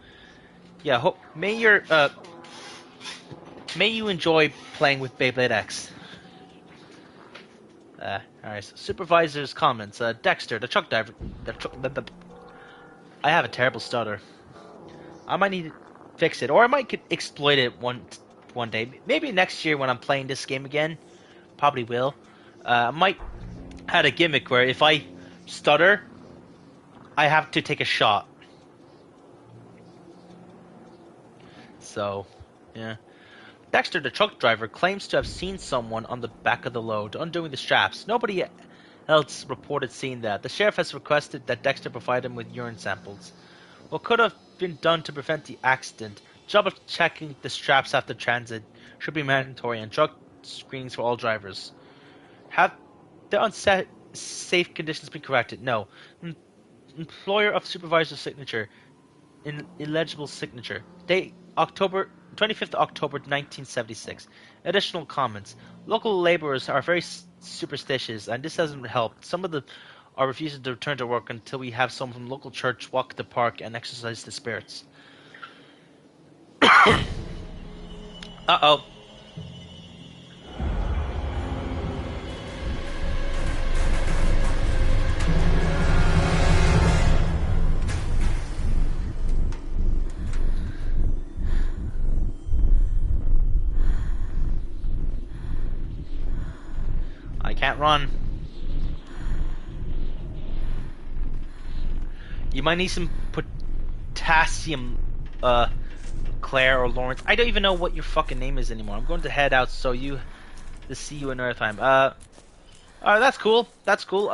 yeah, may you enjoy playing with Beyblade X. Alright, so Supervisor's comments. Dexter, the truck driver. I have a terrible stutter. I might need to fix it, or I might exploit it one day. Maybe next year when I'm playing this game again. Probably will. I might have a gimmick where if I stutter, I have to take a shot. So, yeah. Dexter, the truck driver, claims to have seen someone on the back of the load, undoing the straps. Nobody else reported seeing that. The sheriff has requested that Dexter provide him with urine samples. What could have been done to prevent the accident? Job of checking the straps after transit should be mandatory, and drug screenings for all drivers. Have the unsafe conditions been corrected? No. Employer of supervisor signature. Illegible signature. Date October 25th October 1976. Additional comments. Local laborers are very superstitious, and this hasn't helped. Some of them are refusing to return to work until we have someone from the local church walk the park and exorcise the spirits. Uh-oh. I can't run. You might need some potassium, Claire or Lawrence. I don't even know what your fucking name is anymore. I'm going to head out so to see you another time. That's cool. That's cool.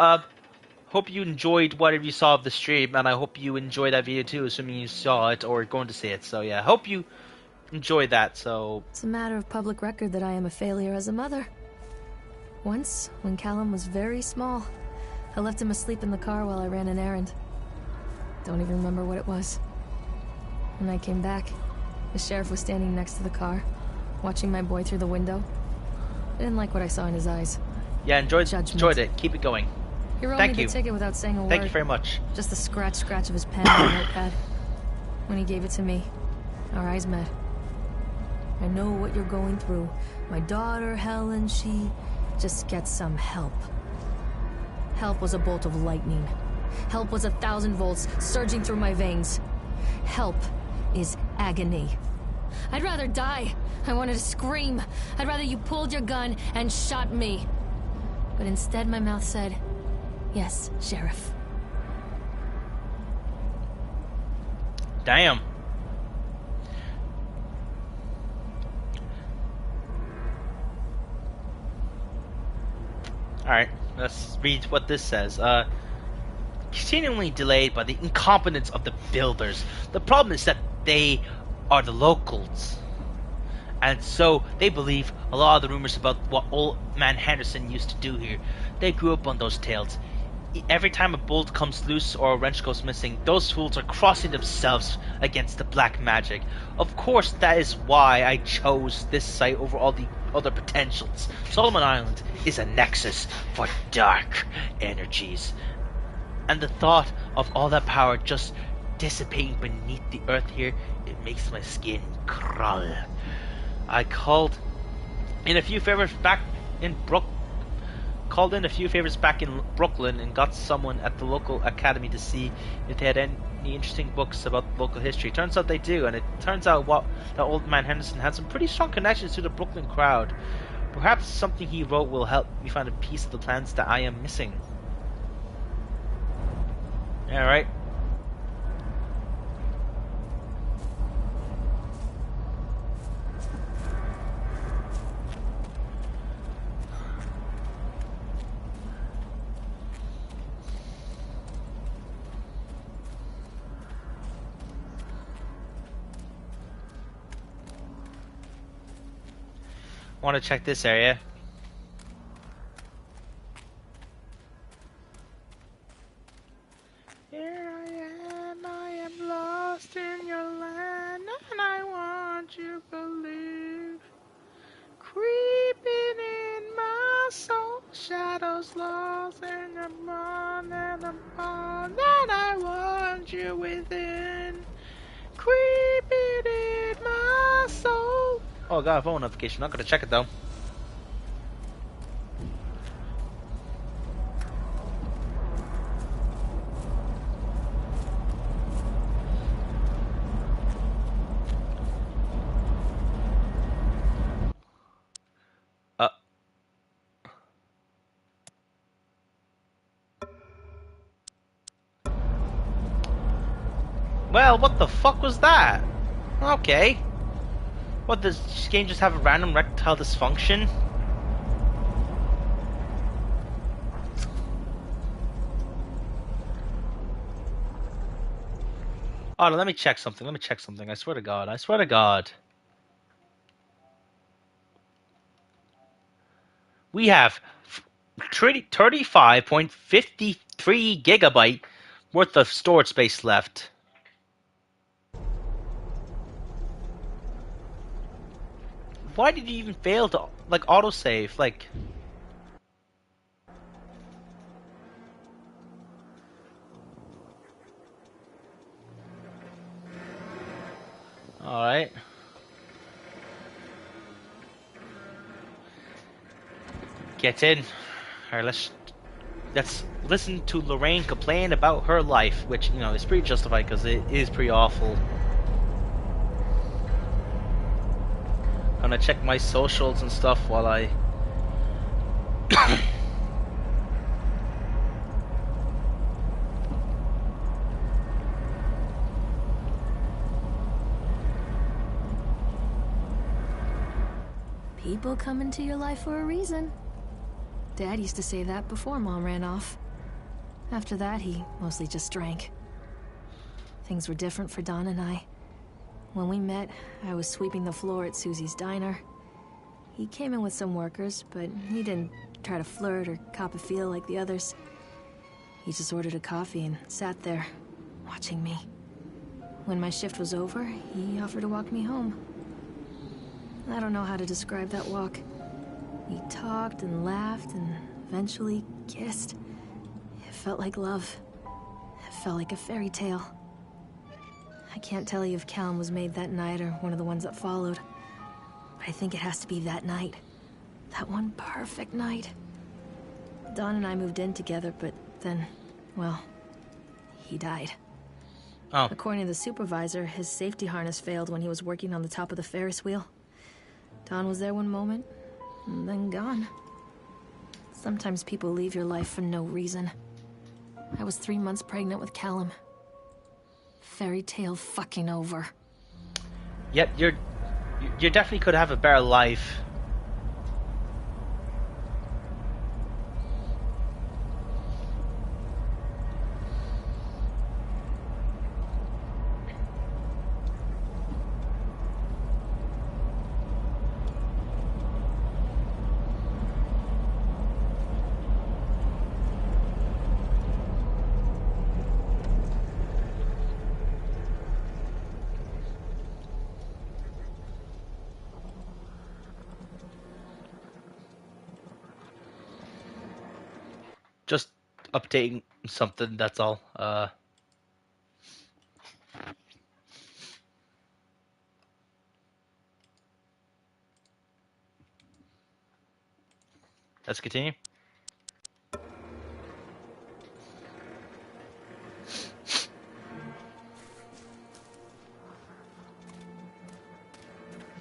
Hope you enjoyed whatever you saw of the stream, and I hope you enjoyed that video too, assuming you saw it or going to see it. So yeah, hope you enjoyed that. So it's a matter of public record that I am a failure as a mother. Once, when Callum was very small, I left him asleep in the car while I ran an errand. Don't even remember what it was. When I came back, the sheriff was standing next to the car, watching my boy through the window. I didn't like what I saw in his eyes. Yeah, enjoyed it. Keep it going. He wrote me the ticket without saying a word. Thank you very much. Just the scratch of his pen on the notepad. When he gave it to me, our eyes met. I know what you're going through. My daughter, Helen, she just gets some help. Help was a bolt of lightning. Help was 1,000 volts surging through my veins. Help is agony. I'd rather die. I wanted to scream. I'd rather you pulled your gun and shot me. But instead my mouth said, yes, Sheriff. Damn. Alright, let's read what this says. Continually delayed by the incompetence of the builders. The problem is that they are the locals. And so they believe a lot of the rumors about what old man Henderson used to do here. They grew up on those tales. Every time a bolt comes loose or a wrench goes missing, those fools are crossing themselves against the black magic. Of course, that is why I chose this site over all the other potentials. Solomon Island is a nexus for dark energies. And the thought of all that power just dissipating beneath the earth here, it makes my skin crawl. I called in a few favors back in Brooklyn and got someone at the local academy to see if they had any interesting books about local history. Turns out they do, and it turns out that old man Henderson had some pretty strong connections to the Brooklyn crowd. Perhaps something he wrote will help me find a piece of the plans that I am missing. Alright. Want to check this area? Here I am lost in your land, and I want you to believe. Creeping in my soul, shadows lost in the bond and the bond that I want you within. Creeping in my soul. Oh, I got a phone notification. Not gonna check it though. Well, what the fuck was that? Okay. What, does this game just have a random erectile dysfunction? Oh, let me check something. Let me check something. I swear to God. I swear to God. We have 35.53 gigabyte worth of storage space left. Why did you even fail to, like, autosave? Like... Alright. Get in. Alright, let's listen to Lorraine complain about her life, which, you know, is pretty justified because it is pretty awful. I'm gonna check my socials and stuff while I... People come into your life for a reason. Dad used to say that before Mom ran off. After that, he mostly just drank. Things were different for Don and I. When we met, I was sweeping the floor at Susie's diner. He came in with some workers, but he didn't try to flirt or cop a feel like the others. He just ordered a coffee and sat there, watching me. When my shift was over, he offered to walk me home. I don't know how to describe that walk. We talked and laughed and eventually kissed. It felt like love. It felt like a fairy tale. I can't tell you if Callum was made that night or one of the ones that followed. But I think it has to be that night. That one perfect night. Don and I moved in together, but then, well, he died. Oh. According to the supervisor, his safety harness failed when he was working on the top of the Ferris wheel. Don was there one moment, and then gone. Sometimes people leave your life for no reason. I was 3 months pregnant with Callum. Fairy tale fucking over. Yep, you definitely could have a better life. Just updating something, that's all. Let's continue.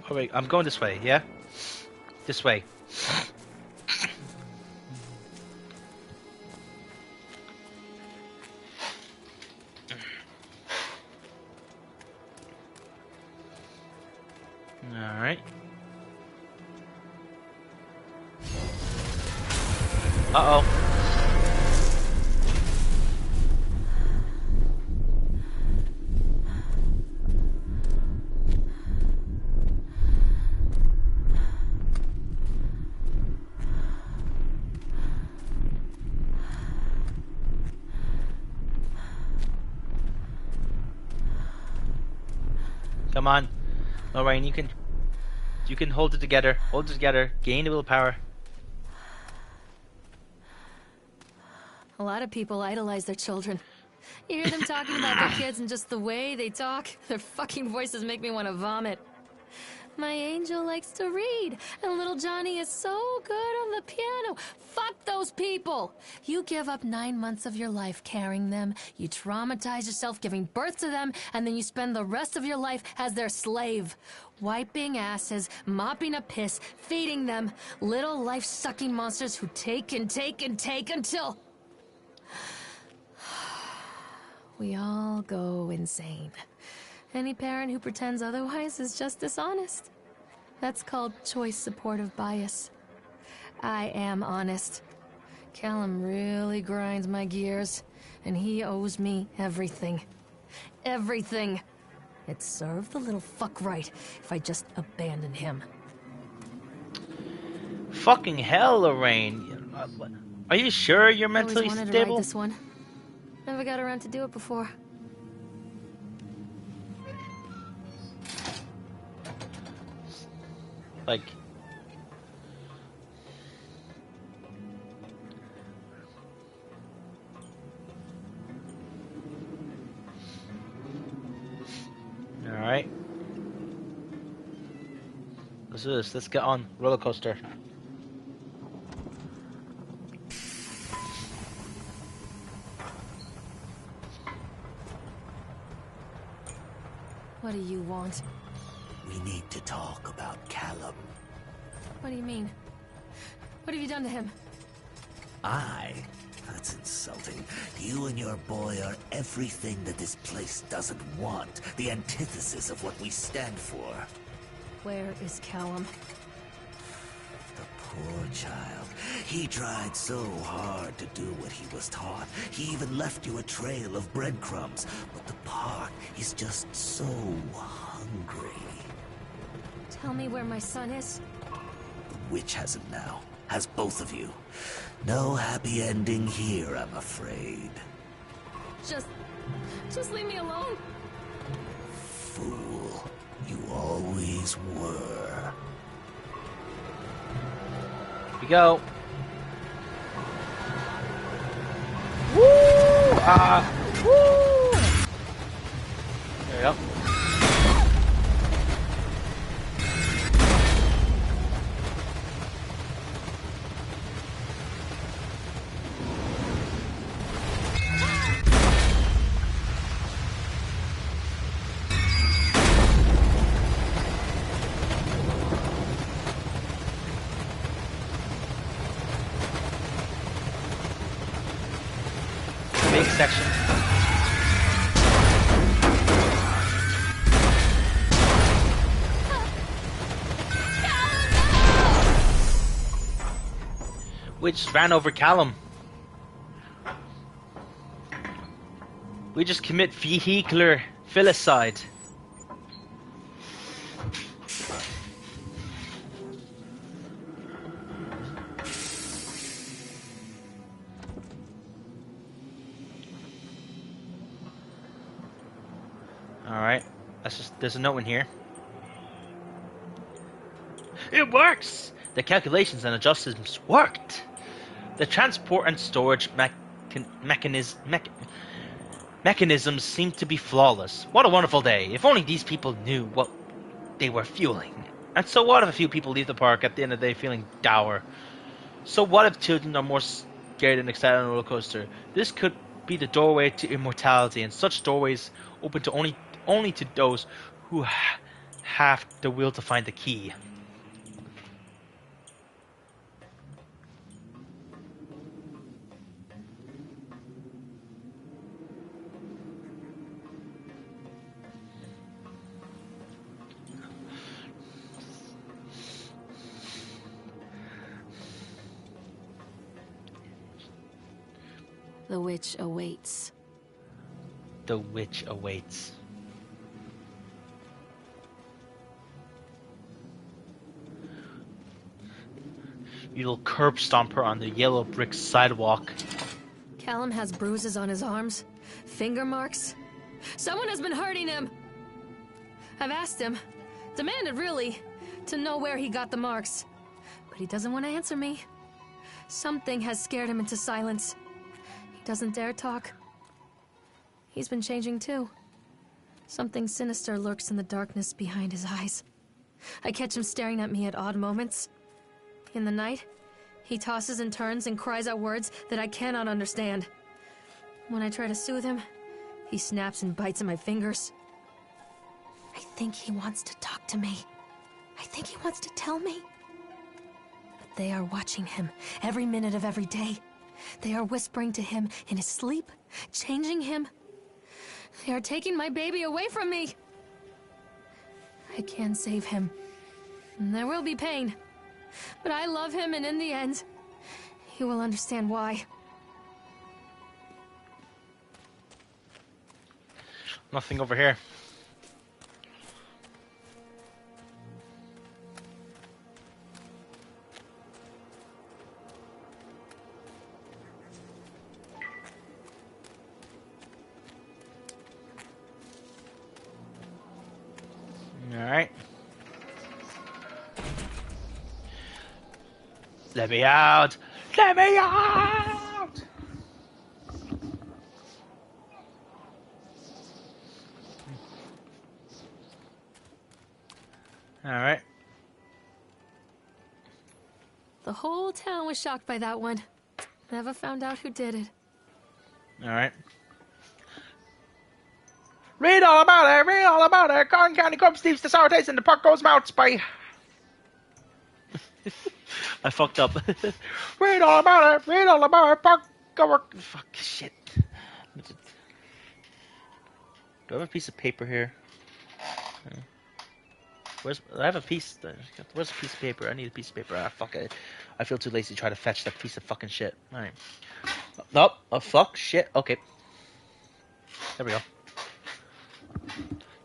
Oh wait, I'm going this way, yeah? This way. Alright. Uh-oh. Come on. Lorraine, you can hold it together. Hold it together. Gain the willpower. A lot of people idolize their children. You hear them talking about their kids and just the way they talk, their fucking voices make me want to vomit. My angel likes to read, and little Johnny is so good on the piano. Fuck those people! You give up 9 months of your life carrying them, you traumatize yourself giving birth to them, and then you spend the rest of your life as their slave. Wiping asses, mopping up piss, feeding them. Little life-sucking monsters who take and take and take until... We all go insane. Any parent who pretends otherwise is just dishonest. That's called choice supportive bias. I am honest. Callum really grinds my gears, and he owes me everything. Everything! It'd serve the little fuck right if I just abandoned him. Fucking hell, Lorraine. Are you sure you're mentally Always wanted to stable? ride this one. Never got around to do it before. Like... Alright. Let's do this. Let's get on roller coaster. What do you want? We need to talk about Callum. What do you mean? What have you done to him? That's insulting. You and your boy are everything that this place doesn't want. The antithesis of what we stand for. Where is Callum? The poor child. He tried so hard to do what he was taught. He even left you a trail of breadcrumbs. But the park is just so hungry. Tell me where my son is. The witch has him now. Has both of you. No happy ending here, I'm afraid. Just leave me alone. Fool. You always were. Here we go. Woo! Woo! There we go. Big section. We just ran over Callum. We just commit vehicular filicide. Alright, there's a note in here. It works! The calculations and adjustments worked! The transport and storage mechanisms seem to be flawless. What a wonderful day. If only these people knew what they were fueling. And so what if a few people leave the park at the end of the day feeling dour? So what if children are more scared and excited on a roller coaster? This could be the doorway to immortality, and such doorways open to only to those who have the will to find the key. The witch awaits. The witch awaits. You'll curb stomp her on the yellow brick sidewalk. Callum has bruises on his arms, finger marks. Someone has been hurting him. I've asked him, demanded really, to know where he got the marks. But he doesn't want to answer me. Something has scared him into silence. He doesn't dare talk. He's been changing too. Something sinister lurks in the darkness behind his eyes. I catch him staring at me at odd moments. In the night, he tosses and turns and cries out words that I cannot understand. When I try to soothe him, he snaps and bites at my fingers. I think he wants to talk to me. I think he wants to tell me. But they are watching him every minute of every day. They are whispering to him in his sleep, changing him. They are taking my baby away from me. I can save him. And there will be pain. But I love him, and in the end, he will understand why. Nothing over here. Alright. Let me out! Let me out! Alright. The whole town was shocked by that one. Never found out who did it. Alright. Read all about it! Read all about it! Cotton Candy Corpse Thieves, the Sour Taste, and the Park Goes Mounts by... I fucked up. Read all about it! Read all about it! Park... Fuck, shit. Do I have a piece of paper here? I have a piece... Where's a piece of paper? I need a piece of paper. Ah, fuck it. I feel too lazy to try to fetch that piece of fucking shit. Alright. Nope. Oh, fuck. Shit. Okay. There we go.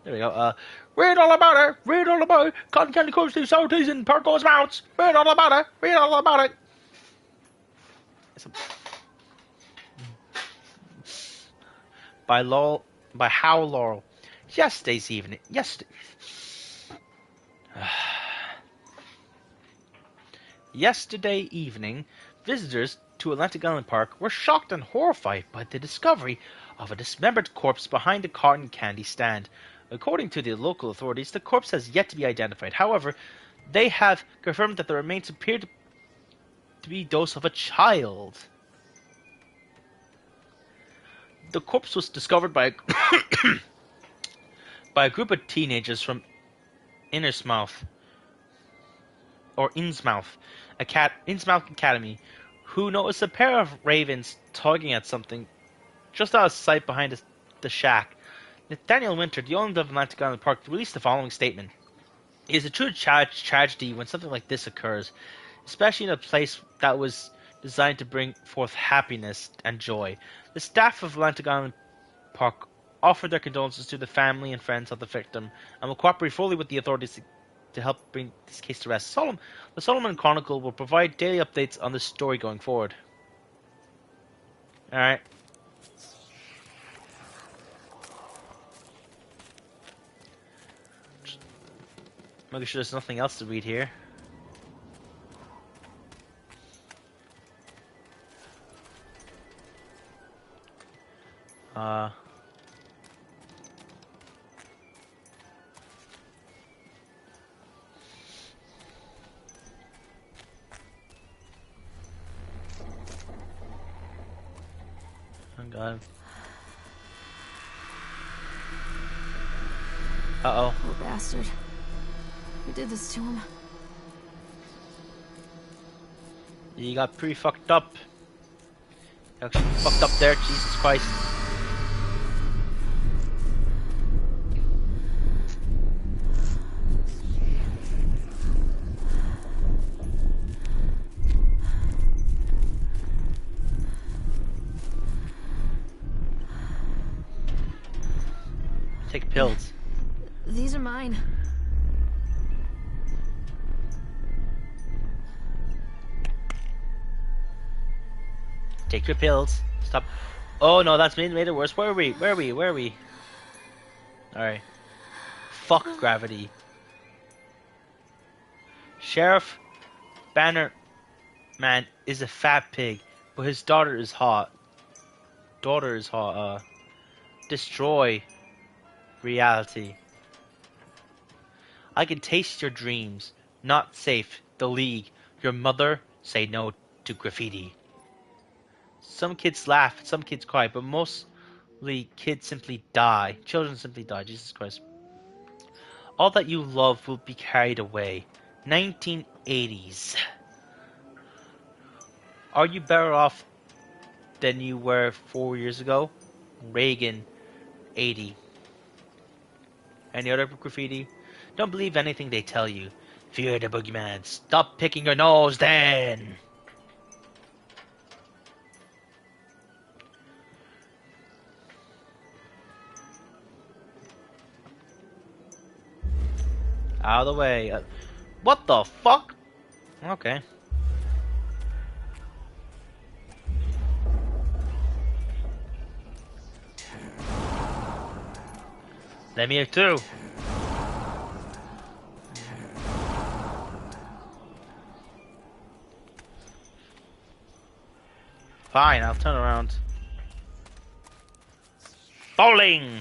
There we go. Read all about it. Read all about it. Cotton Candy Corpse Thieves, Sour Taste, and Park Goes Mounts. Read all about it. Read all about it. By Hal Laurel. Yesterday's evening. Yesterday evening, visitors to Atlantic Island Park were shocked and horrified by the discovery of a dismembered corpse behind a cotton candy stand. According to the local authorities, the corpse has yet to be identified. However, they have confirmed that the remains appear to be those of a child. The corpse was discovered by a group of teenagers from Innsmouth Academy, who noticed a pair of ravens tugging at something just out of sight behind the shack. Nathaniel Winter, the owner of Atlantic Island Park, released the following statement. It is a true tragedy when something like this occurs, especially in a place that was designed to bring forth happiness and joy. The staff of Atlantic Island Park offered their condolences to the family and friends of the victim and will cooperate fully with the authorities to help bring this case to rest. The Solomon Chronicle will provide daily updates on this story going forward. Alright. Making sure there's nothing else to read here. Oh god. Uh-oh. Poor bastard. Who did this to him? You got pretty fucked up. You actually fucked up there, Jesus Christ. Take pills. These are mine. Take your pills. Stop. Oh no, that's made it worse. Where are we? Where are we? Alright. Fuck gravity. Sheriff Bannerman is a fat pig, but his daughter is hot. Destroy reality. I can taste your dreams. Not safe. The League. Your mother. Say no to graffiti. Some kids laugh, some kids cry, but mostly kids simply die. Children simply die. Jesus Christ. All that you love will be carried away. 1980s. Are you better off than you were 4 years ago? Reagan 80. Any other graffiti? Don't believe anything they tell you. Fear the boogeyman. Stop picking your nose then! Out of the way. What the fuck? Okay. Let me through. Fine, I'll turn around. Bowling!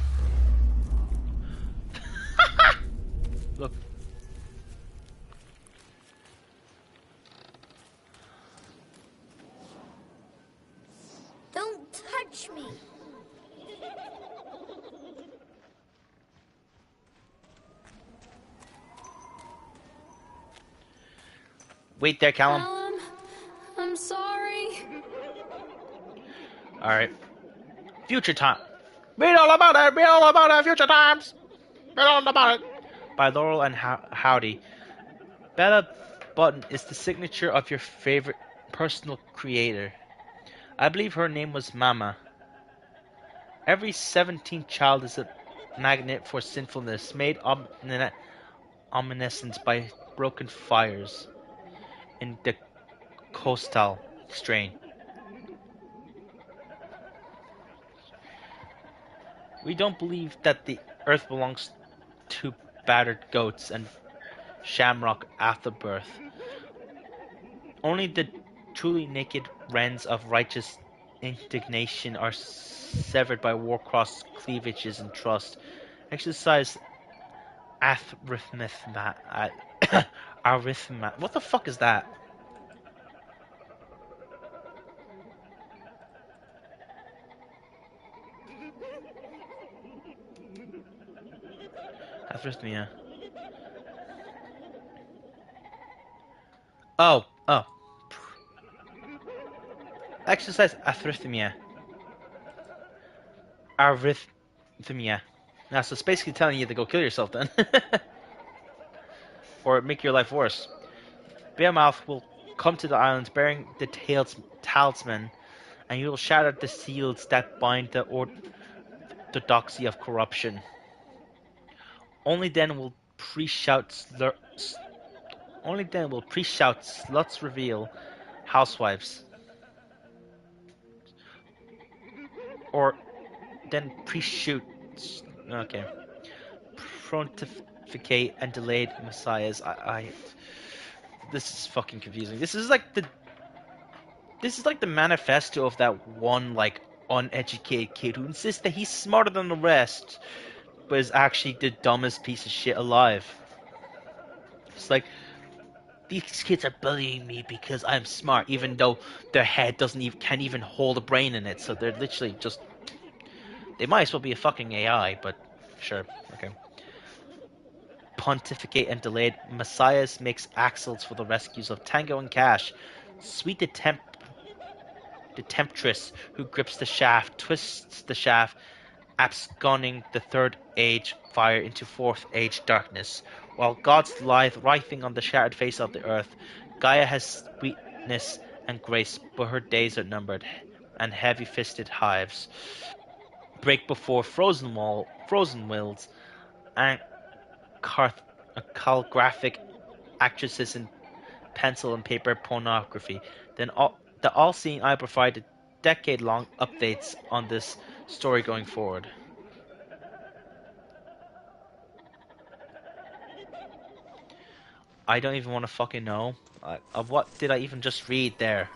Look. Don't touch me. Wait there, Callum. Alan, I'm sorry. Alright. Future time. Read all about it! Read all about it! Future times! Read all about it! By Laurel and Howdy. Bella Button is the signature of your favorite personal creator. I believe her name was Mama. Every 17th child is a magnet for sinfulness, made omniscient by broken fires in the coastal strain. We don't believe that the earth belongs to battered goats and shamrock afterbirth. Only the truly naked wrens of righteous indignation are severed by war-crossed cleavages and trust. Exercise arithma. What the fuck is that? Arithmia. Oh. Exercise arithmia. Arithmia. Now, so it's basically telling you to go kill yourself then. Or make your life worse. Bearmouth will come to the islands bearing the talisman, and you will shatter the seals that bind the orthodoxy of corruption. Only then will priest shout sluts reveal housewives. Or then priest shoots. Okay. Pontificate and delayed messiahs. This is fucking confusing. This is like the manifesto of that one like uneducated kid who insists that he's smarter than the rest, but is actually the dumbest piece of shit alive. It's like, these kids are bullying me because I'm smart, even though their head can't even hold a brain in it. So they're literally just, they might as well be a fucking AI, but sure, okay. Pontificate and delayed messiahs makes axles for the rescues of Tango and Cash. Sweet the temptress who grips the shaft, twists the shaft, absconding the third age fire into fourth age darkness. While gods lie writhing on the shattered face of the earth, Gaia has sweetness and grace, but her days are numbered, and heavy-fisted hives break before frozen wills, and calligraphic actresses in pencil and paper pornography. Then the all-seeing eye provided decade-long updates on this story going forward. I don't even want to fucking know. Of what did I even just read there?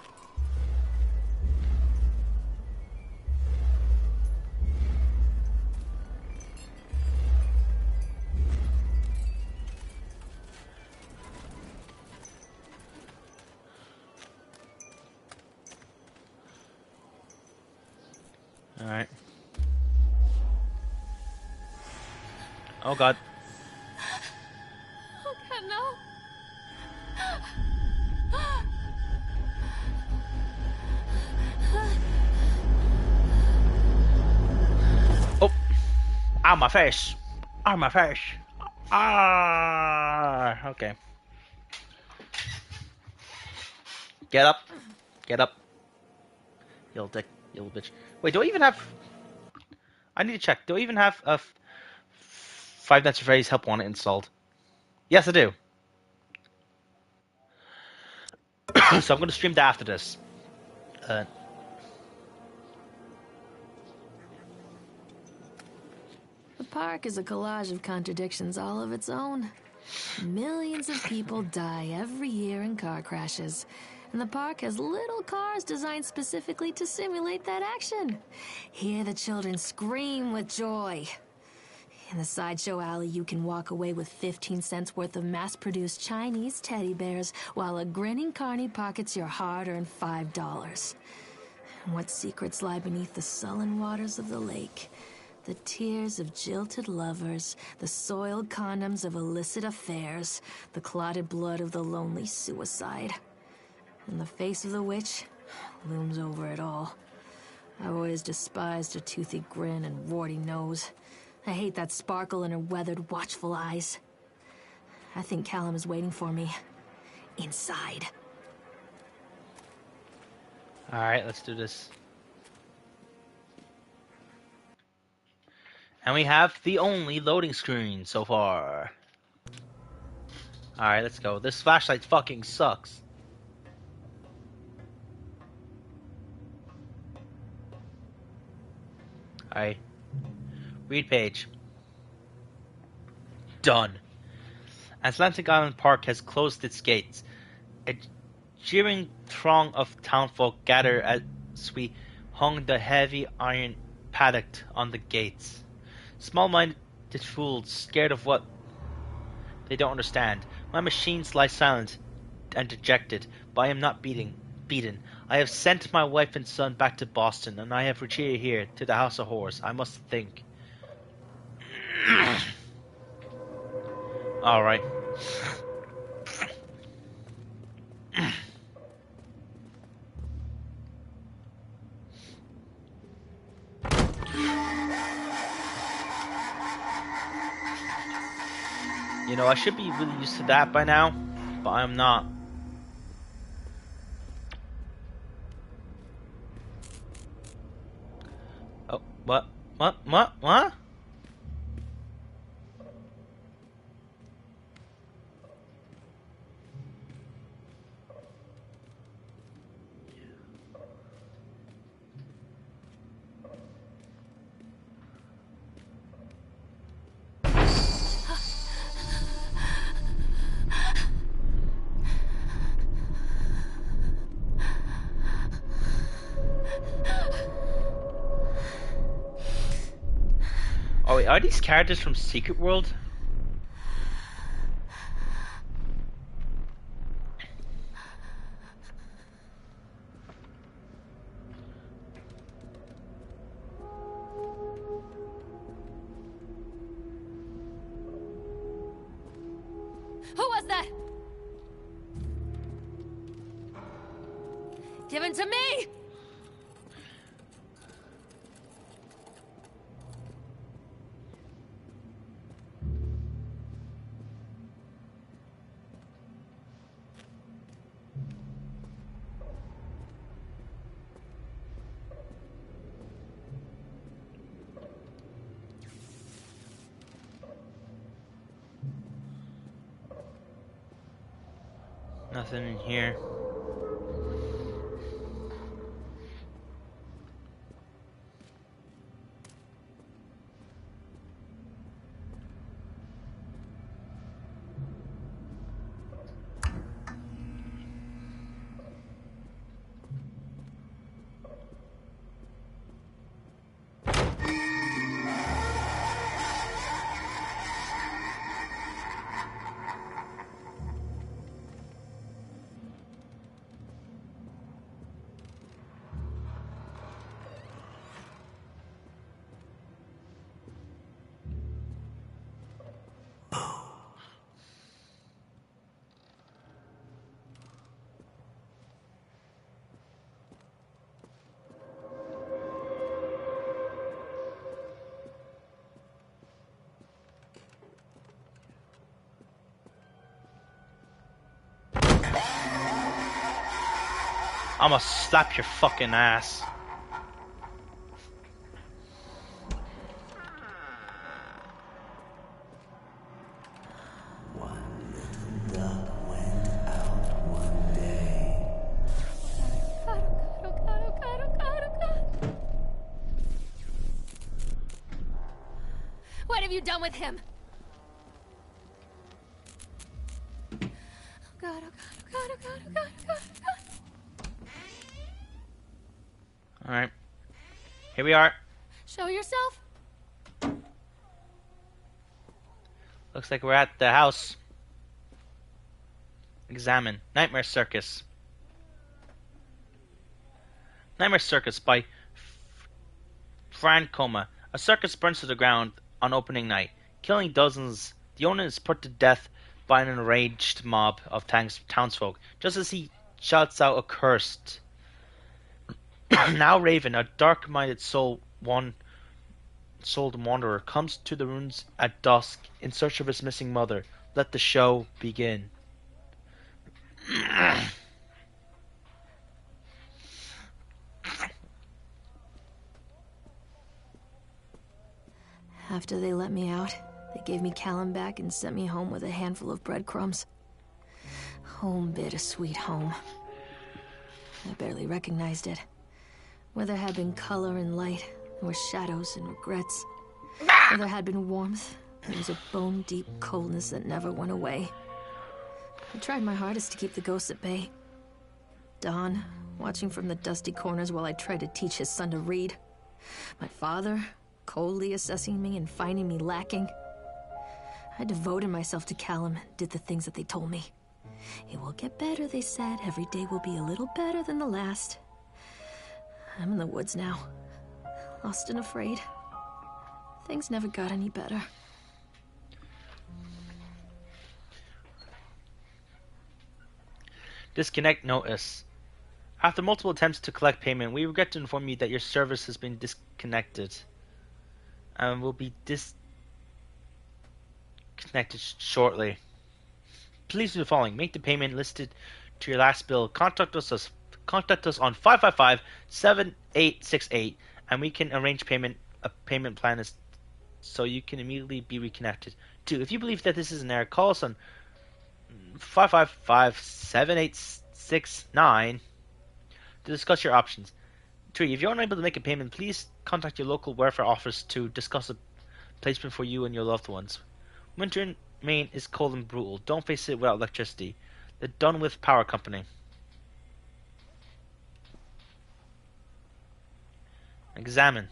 Alright. Oh god. Oh god, no. Oh. Ow, my face! Ow, my face! Ah! Okay. Get up. Get up. You little dick. You little bitch. Wait, do I even have... I need to check. Do I even have a Five Nights at Freddy's Help Wanted installed? Yes, I do. So I'm going to stream that after this. The park is a collage of contradictions all of its own. Millions of people die every year in car crashes, and the park has little cars designed specifically to simulate that action. Hear the children scream with joy. In the sideshow alley, you can walk away with 15 cents worth of mass-produced Chinese teddy bears, while a grinning carny pockets your hard-earned $5. What secrets lie beneath the sullen waters of the lake? The tears of jilted lovers, the soiled condoms of illicit affairs, the clotted blood of the lonely suicide. And the face of the witch looms over it all. I've always despised her toothy grin and warty nose. I hate that sparkle in her weathered, watchful eyes. I think Callum is waiting for me. Inside. Alright, let's do this. And we have the only loading screen so far. Alright, let's go. This flashlight fucking sucks. Alright. Read page. Done. Atlantic Island Park has closed its gates. A jeering throng of townfolk gather as we hung the heavy iron paddock on the gates. Small-minded fools, scared of what they don't understand. My machines lie silent and dejected, but I am not beaten. I have sent my wife and son back to Boston, and I have retreated here to the House of Horrors. I must think. Alright. You know, I should be really used to that by now, but I'm not. Oh, what? What? Oh, wait, are these characters from Secret World? Who was that? Given to me! Nothing in here. I'ma slap your fucking ass. One little duck went out one day. Oh God, oh God, oh God, oh God, oh God. What have you done with him? Oh God, oh God, oh God, oh God, oh God, oh God, oh God. Alright. Here we are. Show yourself. Looks like we're at the house. Examine. Nightmare Circus. Nightmare Circus by Fran Coma. A circus burns to the ground on opening night, killing dozens. The owner is put to death by an enraged mob of townsfolk, just as he shouts out a curse. Now Raven, a dark-minded souled wanderer, comes to the ruins at dusk in search of his missing mother. Let the show begin. After they let me out, they gave me Callum back and sent me home with a handful of breadcrumbs. Home, bittersweet home. I barely recognized it. Where there had been color and light, there were shadows and regrets. Where there had been warmth, there was a bone-deep coldness that never went away. I tried my hardest to keep the ghosts at bay. Don, watching from the dusty corners while I tried to teach his son to read. My father, coldly assessing me and finding me lacking. I devoted myself to Callum and did the things that they told me. It will get better, they said. Every day will be a little better than the last. I'm in the woods now, lost and afraid. Things never got any better. Disconnect notice. After multiple attempts to collect payment, we regret to inform you that your service has been disconnected and will be disconnected shortly. Please do the following. Make the payment listed to your last bill. Contact us on 555-7868 and we can arrange payment. A payment plan is so you can immediately be reconnected. 2. If you believe that this is an error, call us on 555-7869 to discuss your options. 3. If you're unable to make a payment, please contact your local welfare office to discuss a placement for you and your loved ones. Winter in Maine is cold and brutal. Don't face it without electricity. The Dunwith Power Company. Examine.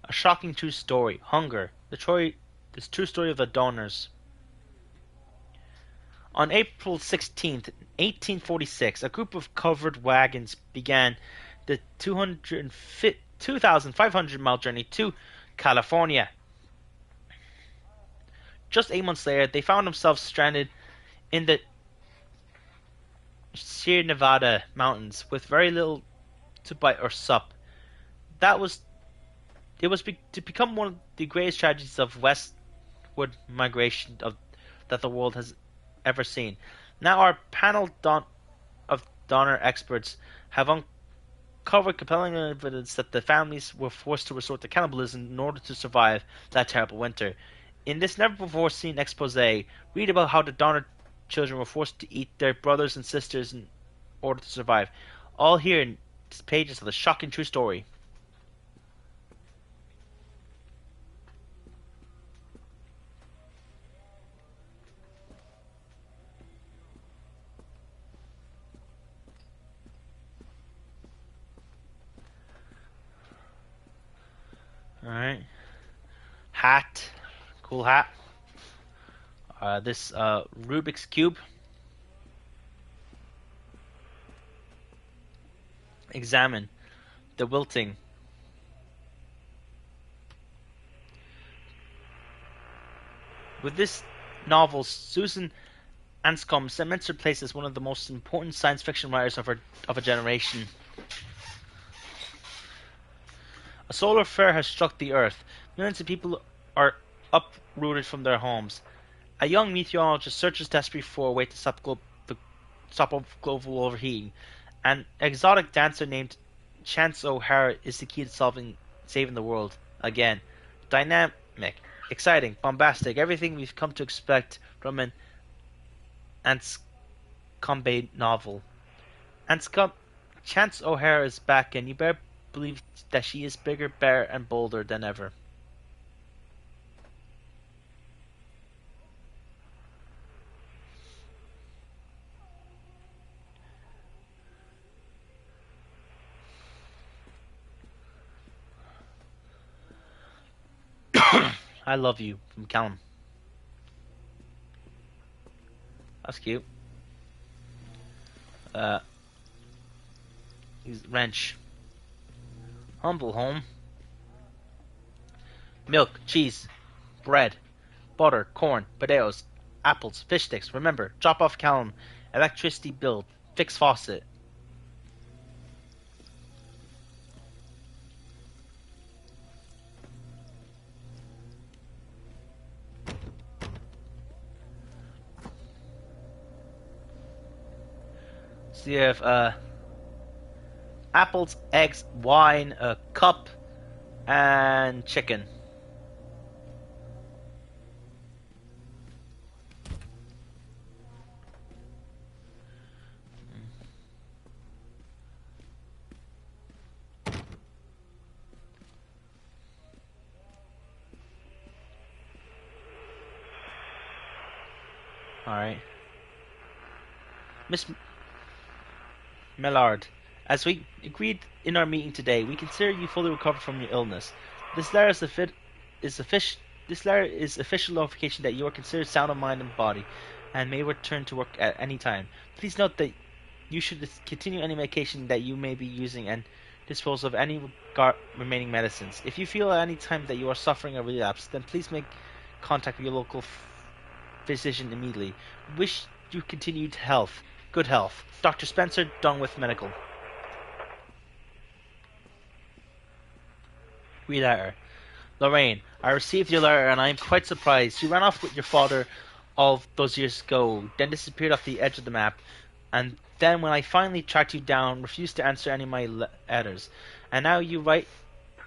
A shocking true story. Hunger. This true story of the donors. On April 16th, 1846, a group of covered wagons began the 2,500-mile journey to California. Just 8 months later, they found themselves stranded in the Sierra Nevada mountains with very little to buy or sup. It was to become one of the greatest tragedies of westward migration that the world has ever seen. Now our panel of donor experts have uncovered compelling evidence that the families were forced to resort to cannibalism in order to survive that terrible winter. In this never-before-seen expose, read about how the donor children were forced to eat their brothers and sisters in order to survive. All here in pages of the shocking true story. Alright. Hat. Cool hat. This Rubik's Cube. Examine. The wilting. With this novel, Susan Anscombe cements her place as one of the most important science fiction writers of a generation. A solar flare has struck the Earth. Millions of people are uprooted from their homes. A young meteorologist searches desperately for a way to stop stop global overheating. An exotic dancer named Chance O'Hara is the key to saving the world again. Dynamic, exciting, bombastic, everything we've come to expect from an Anscombe novel. Chance O'Hara is back, and you better believe that she is bigger, better, and bolder than ever. I love you, from Callum. That's cute. He's wrench. Humble home. Milk, cheese, bread, butter, corn, potatoes, apples, fish sticks. Remember, drop off Callum. Electricity bill. Fix faucet. So you have apples, eggs, wine, a cup, and chicken. Alright. Miss Millard, as we agreed in our meeting today, we consider you fully recovered from your illness. This letter is official notification that you are considered sound of mind and body, and may return to work at any time. Please note that you should continue any medication that you may be using and dispose of any remaining medicines. If you feel at any time that you are suffering a relapse, then please make contact with your local physician immediately. Wish you continued good health. Dr. Spencer, Dunwith Medical. Read letter. Lorraine, I received your letter and I am quite surprised. You ran off with your father all those years ago, then disappeared off the edge of the map, and then when I finally tracked you down, refused to answer any of my letters. And now you write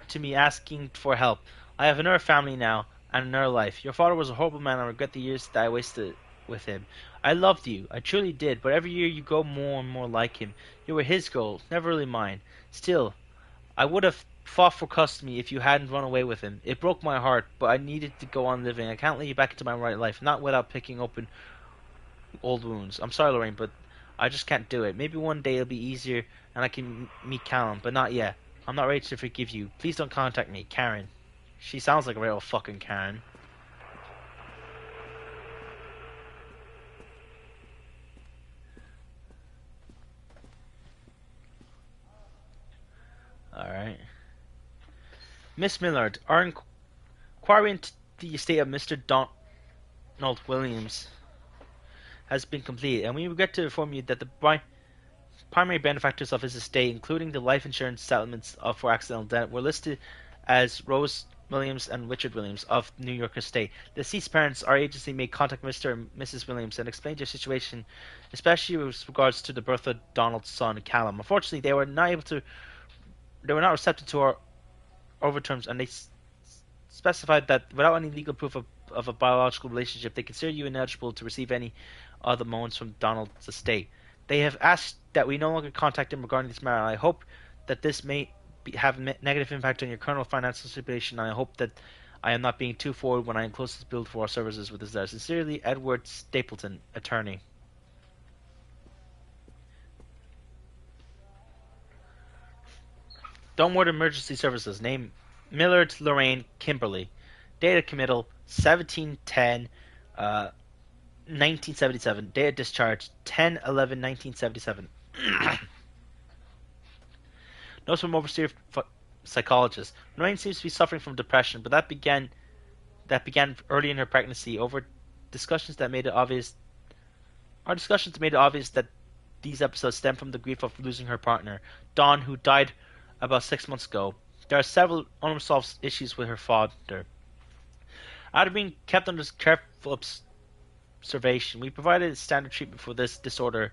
to me asking for help. I have another family now, and another life. Your father was a horrible man, and I regret the years that I wasted with him. I loved you, I truly did, but every year you grow more and more like him. You were his goal, never really mine. Still, I would have fought for custody if you hadn't run away with him. It broke my heart, but I needed to go on living. I can't let you back into my right life, not without picking open old wounds. I'm sorry, Lorraine, but I just can't do it. Maybe one day it'll be easier and I can meet Callum, but not yet. I'm not ready to forgive you. Please don't contact me, Karen. She sounds like a real fucking Karen. Alright. Miss Millard, our inquiry into the estate of Mr. Donald Williams has been completed, and we regret to inform you that the primary benefactors of his estate, including the life insurance settlements for accidental death, were listed as Rose Williams and Richard Williams of New York Estate. The deceased parents, our agency, may contact Mr. and Mrs. Williams and explain their situation, especially with regards to the birth of Donald's son, Callum. Unfortunately, they were not receptive to our overturns, and they specified that without any legal proof of a biological relationship, they consider you ineligible to receive any other loans from Donald's estate. They have asked that we no longer contact them regarding this matter. I hope that this may have a negative impact on your current financial situation, and I hope that I am not being too forward when I enclose this bill for our services with this letter. Sincerely, Edward Stapleton, attorney. Dunward Emergency Services. Name Millard Lorraine Kimberly. Date of committal 1710 1977. Date of discharge 10/11/1977. Notes from overseer psychologist. Lorraine seems to be suffering from depression, but that began early in her pregnancy. Discussions made it obvious that these episodes stem from the grief of losing her partner, Dawn, who died about 6 months ago. There are several unresolved issues with her father. After being kept under careful observation, we provided standard treatment for this disorder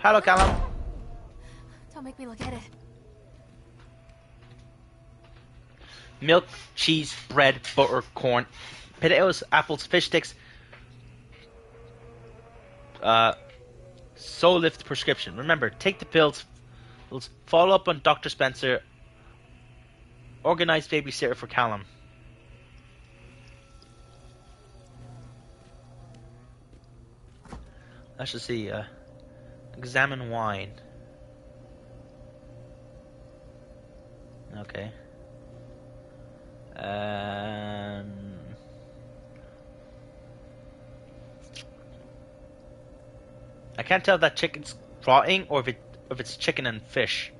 Hello, Callum. Don't make me look at it. Milk, cheese, bread, butter, corn, potatoes, apples, fish sticks. Soul Lift prescription. Remember, take the pills. Follow up on Dr. Spencer. Organize babysitter for Callum. Let's just see. Examine wine. Okay. I can't tell if that chicken's rotting or if it's chicken and fish.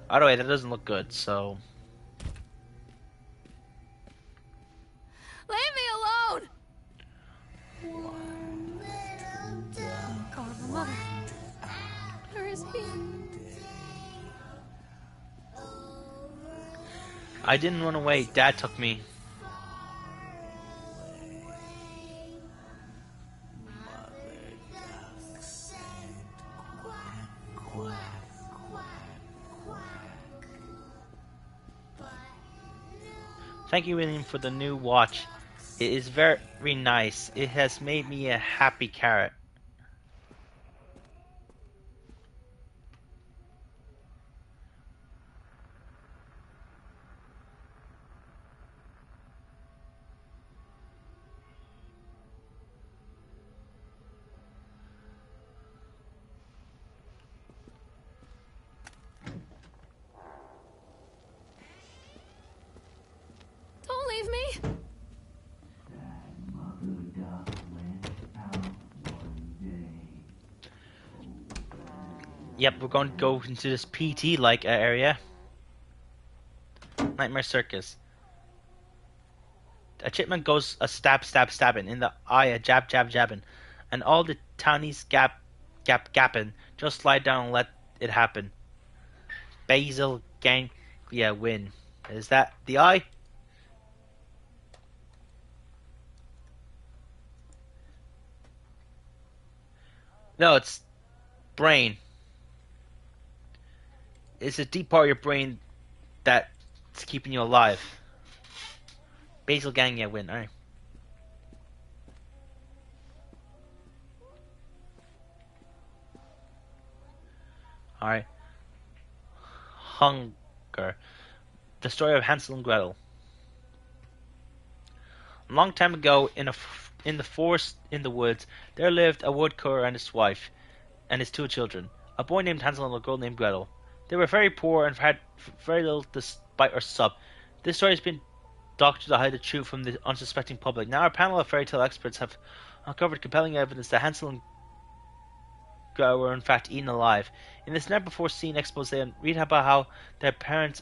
Either way, that doesn't look good. So. Leave me alone! God, my mother. Where is he? I didn't run away. Dad took me. Thank you, William, for the new watch. It is very nice. It has made me a happy carrot. Don't leave me! Yep, we're going to go into this PT-like area. Nightmare Circus. A chipmunk goes a stabbing. In the eye, a jabbing. And all the townies gapping. Just lie down and let it happen. Basil ganglia win. Is that the eye? No, it's brain. It's a deep part of your brain that's keeping you alive. Basal ganglia win. Alright. Alright. Hunger. The story of Hansel and Gretel. A long time ago, in the forest in the woods, there lived a woodcutter and his wife, and his two children, a boy named Hansel and a girl named Gretel. They were very poor and had very little despite or sub. This story has been doctored to hide the truth from the unsuspecting public. Now our panel of fairy tale experts have uncovered compelling evidence that Hansel and Gretel were in fact eaten alive. In this never-before-seen expose, read about how their parents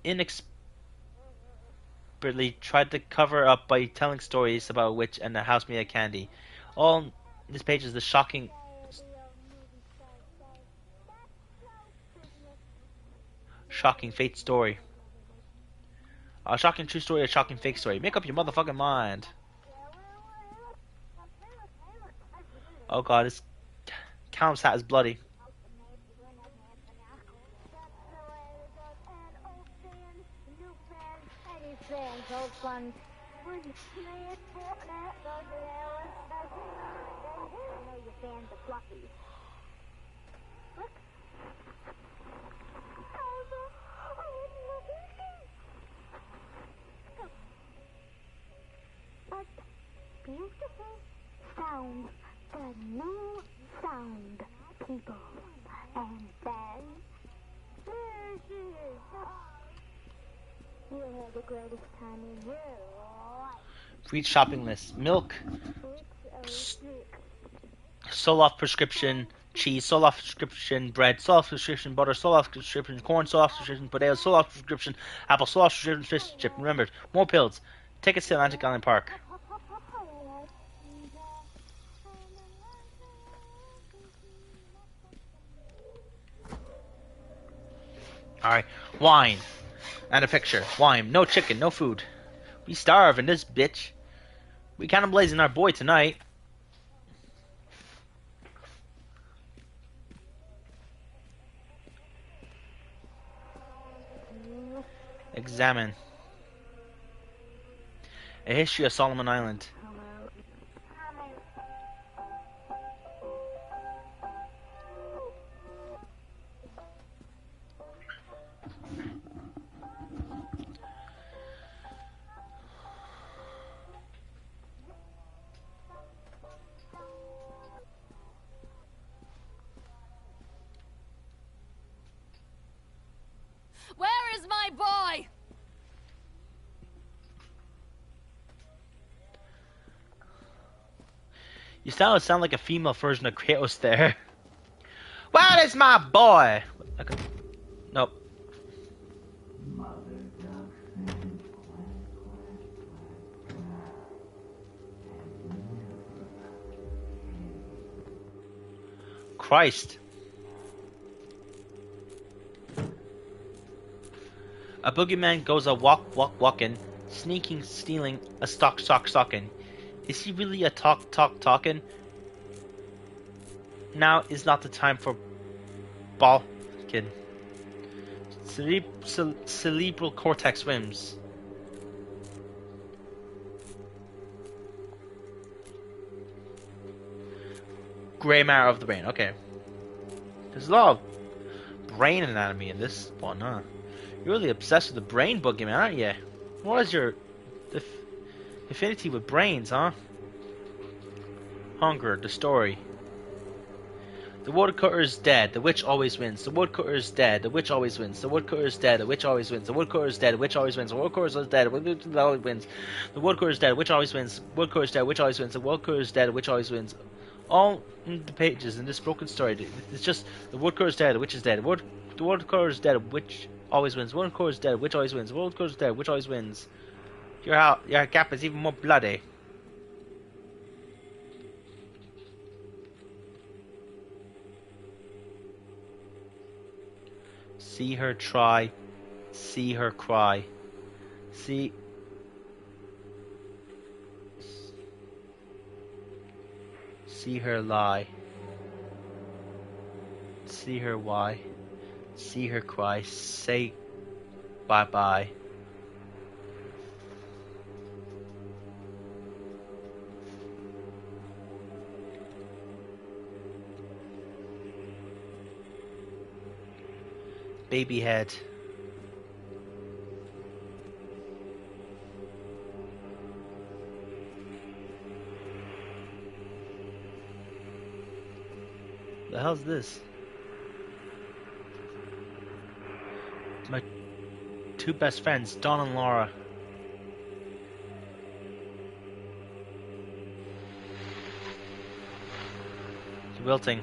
inexpertly tried to cover up by telling stories about a witch and a house made of candy. All on this page is the shocking fake story. A shocking true story, a shocking fake story. Make up your motherfucking mind. Oh god, this Callum's hat is bloody. Beautiful sound, the new sound, people. And then, there she is. You'll have the greatest time in your life. Read shopping list. Milk. Soloff prescription cheese, Soloff prescription bread, Soloff prescription butter, Soloff prescription corn, Soloff prescription potatoes, Soloff prescription apple, Soloff prescription fish chip. Remember, more pills. Take us to Atlantic Island Park. Alright, wine. And a picture. Wine. No chicken, no food. We starve in this bitch. We cannibalizing our boy tonight. Examine. A history of Solomon Island. Where is my boy? You sound like a female version of Kratos there. Where is my boy? Okay. Nope. Christ. A boogeyman goes a walking, sneaking, stealing, a stalking. Is he really a talking? Now is not the time for balking. Cerebral cortex whims. Gray matter of the brain. Okay. There's a lot of brain anatomy in this one, huh? You're really obsessed with the brain boogeyman, aren't you? What is your affinity with brains, huh? Hunger, the story. The woodcutter is dead, the witch always wins. The woodcutter is dead, the witch always wins. The woodcutter is dead, the witch always wins. The woodcutter is dead, the witch always wins. The woodcutter is dead, the witch always wins. The woodcutter is dead, the witch always wins. The woodcutter is dead, the witch always wins. The woodcutter is dead, the witch always wins. All the pages in this broken story, it's just the woodcutter is dead, the witch is dead. The woodcutter is dead, the witch always wins. The woodcutter is dead, the witch always wins. The woodcutter is dead, the witch always wins. Your gap is even more bloody. See her try, see her cry, see her lie, see her why, see her cry, say bye bye. Baby head. The hell's this? My two best friends, Don and Laura. Wilting.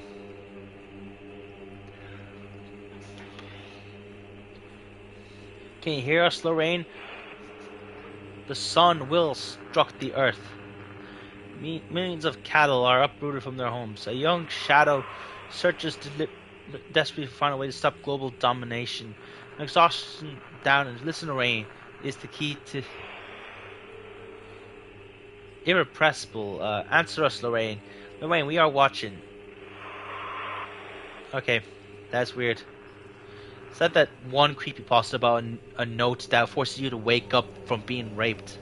Can you hear us, Lorraine? The sun will struck the earth. Millions of cattle are uprooted from their homes. A young shadow searches desperately to find a way to stop global domination. An exhaustion down and listen, Lorraine, is the key to irrepressible. Answer us, Lorraine. Lorraine, we are watching. Okay, that's weird. Is that one creepypasta about a note that forces you to wake up from being raped?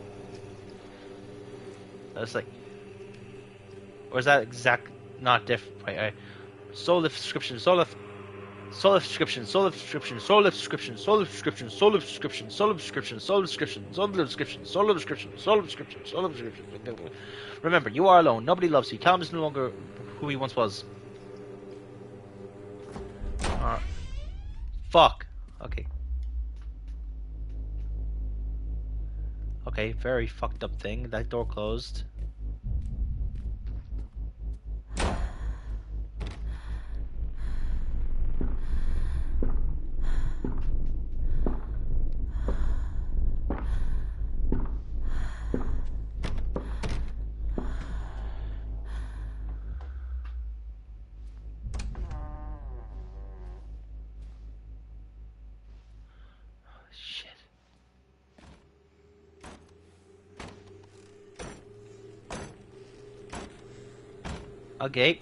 That's like, or is that not different? Right. Soul lift subscription, soul lift subscription, soul lift subscription, soul lift subscription, soul lift subscription, soul lift subscription, soul lift subscription, soul lift subscription, soul lift subscription, soul lift subscription, soul lift subscription, soul lift subscription. Remember, you are alone. Nobody loves you. Callum is no longer who he once was. Fuck. Okay. Okay, very fucked up thing. That door closed. Okay.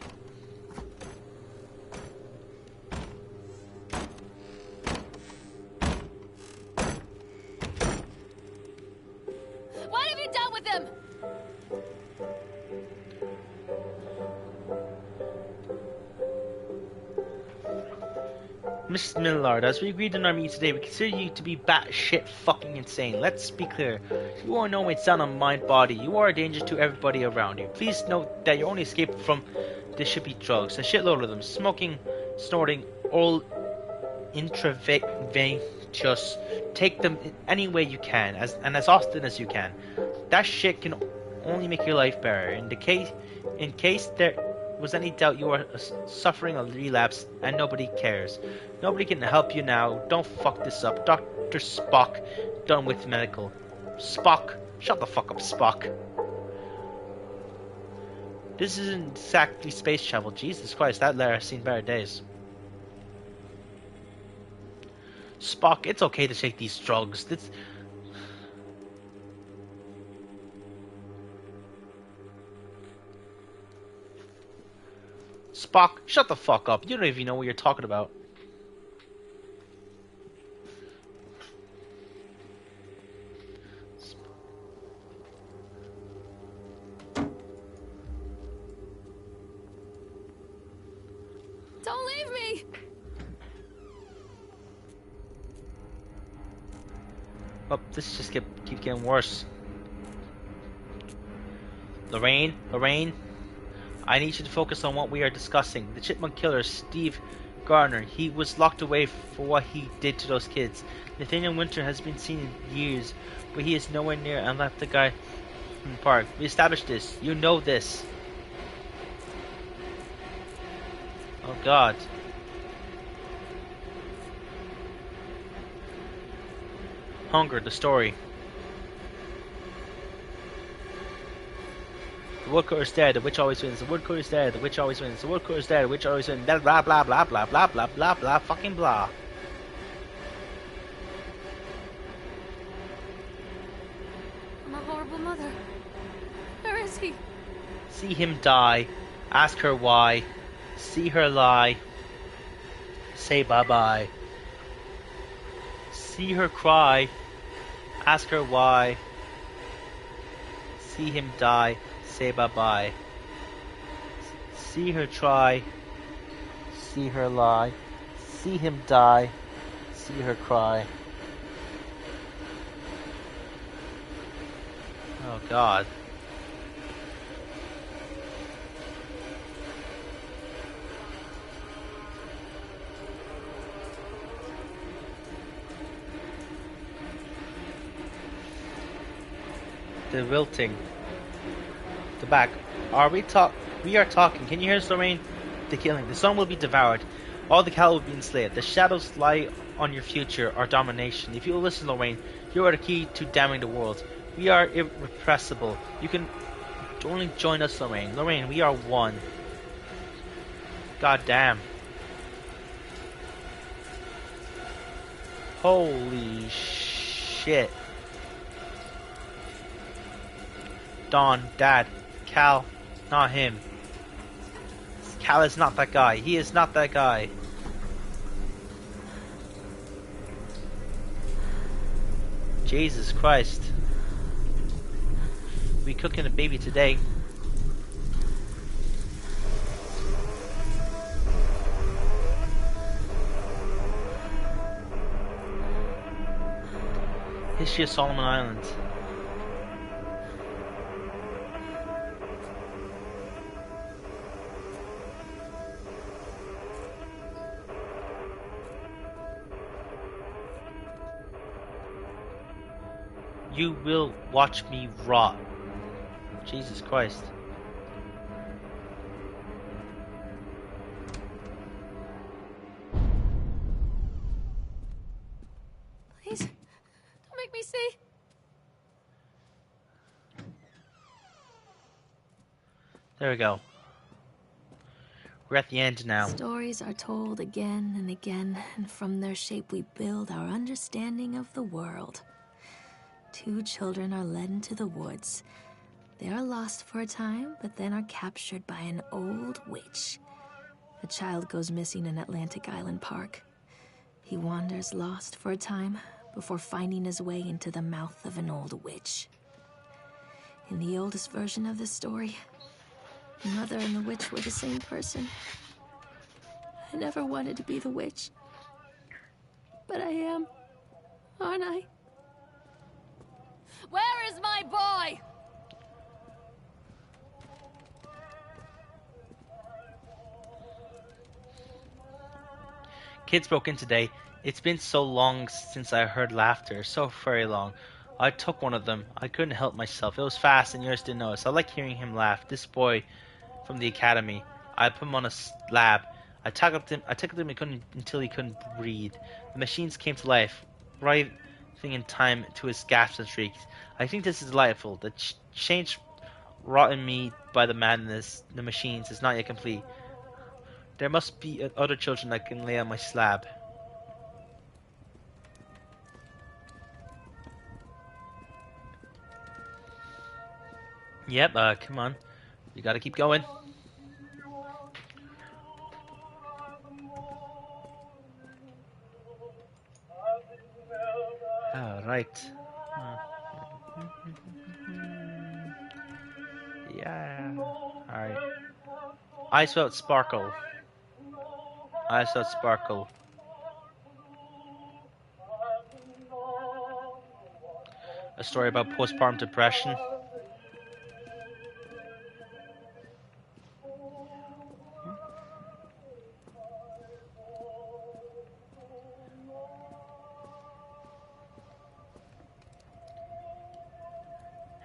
Mrs. Millard, as we agreed in our meeting today, we consider you to be batshit fucking insane. Let's be clear. You are no way sound on mind body. You are a danger to everybody around you. Please note that your only escape from this should be drugs. A shitload of them. Smoking, snorting, all intravenous. Take them in any way you can, as often as you can. That shit can only make your life better. In case there was any doubt, you are suffering a relapse and nobody cares. Nobody can help you now. Don't fuck this up. Dr. Spock, done with medical. Spock, shut the fuck up, Spock. This isn't exactly space travel. Jesus Christ, that letter has seen better days. Spock, it's okay to take these drugs. Spock, shut the fuck up. You don't even know what you're talking about. Don't leave me! Oh, this just keeps getting worse. Lorraine, I need you to focus on what we are discussing. The Chipmunk Killer, Steve Garner, he was locked away for what he did to those kids. Nathaniel Winter has been seen in years, but he is nowhere near and left the guy in the park. We established this. You know this. Oh God. Hunger, the story. The woodcutter is dead, the witch always wins. The woodcutter is dead, the witch always wins. The woodcutter is dead, the witch always wins. Blah blah blah blah blah blah blah blah blah fucking blah. I'm a horrible mother. Where is he? See him die. Ask her why. See her lie. Say bye bye. See her cry. Ask her why. See him die. Say bye bye. See her try. See her lie. See him die. See her cry. Oh God. The wilting. The back. We are talking. Can you hear us, Lorraine? The killing. The sun will be devoured. All the cattle will be enslaved. The shadows lie on your future, our domination. If you will listen, Lorraine, you are the key to damning the world. We are irrepressible. You can only join us, Lorraine. Lorraine, we are one. God damn. Holy shit. Don, Dad, Cal, not him. Cal is not that guy. He is not that guy. Jesus Christ. We cooking a baby today. History of Solomon Islands. You will watch me rot. Jesus Christ. Please, don't make me see. There we go. We're at the end now. Stories are told again and again, and from their shape we build our understanding of the world. 2 children are led into the woods. They are lost for a time, but then are captured by an old witch. The child goes missing in Atlantic Island Park. He wanders lost for a time before finding his way into the mouth of an old witch. In the oldest version of the story, the mother and the witch were the same person. I never wanted to be the witch. But I am, aren't I? Where is my boy? Kids broke in today. It's been so long since I heard laughter. So very long. I took one of them. I couldn't help myself. It was fast and yours didn't notice. I like hearing him laugh. This boy from the academy. I put him on a slab. I tackled him until he couldn't breathe. The machines came to life, writhing in time to his gasps and shrieks. I think this is delightful. The change wrought in me by the madness, the machines, is not yet complete. There must be other children I can lay on my slab. Yep, come on. You gotta keep going. Alright. Yeah. Alright. Ice Out Sparkle. Ice Out Sparkle. A story about postpartum depression.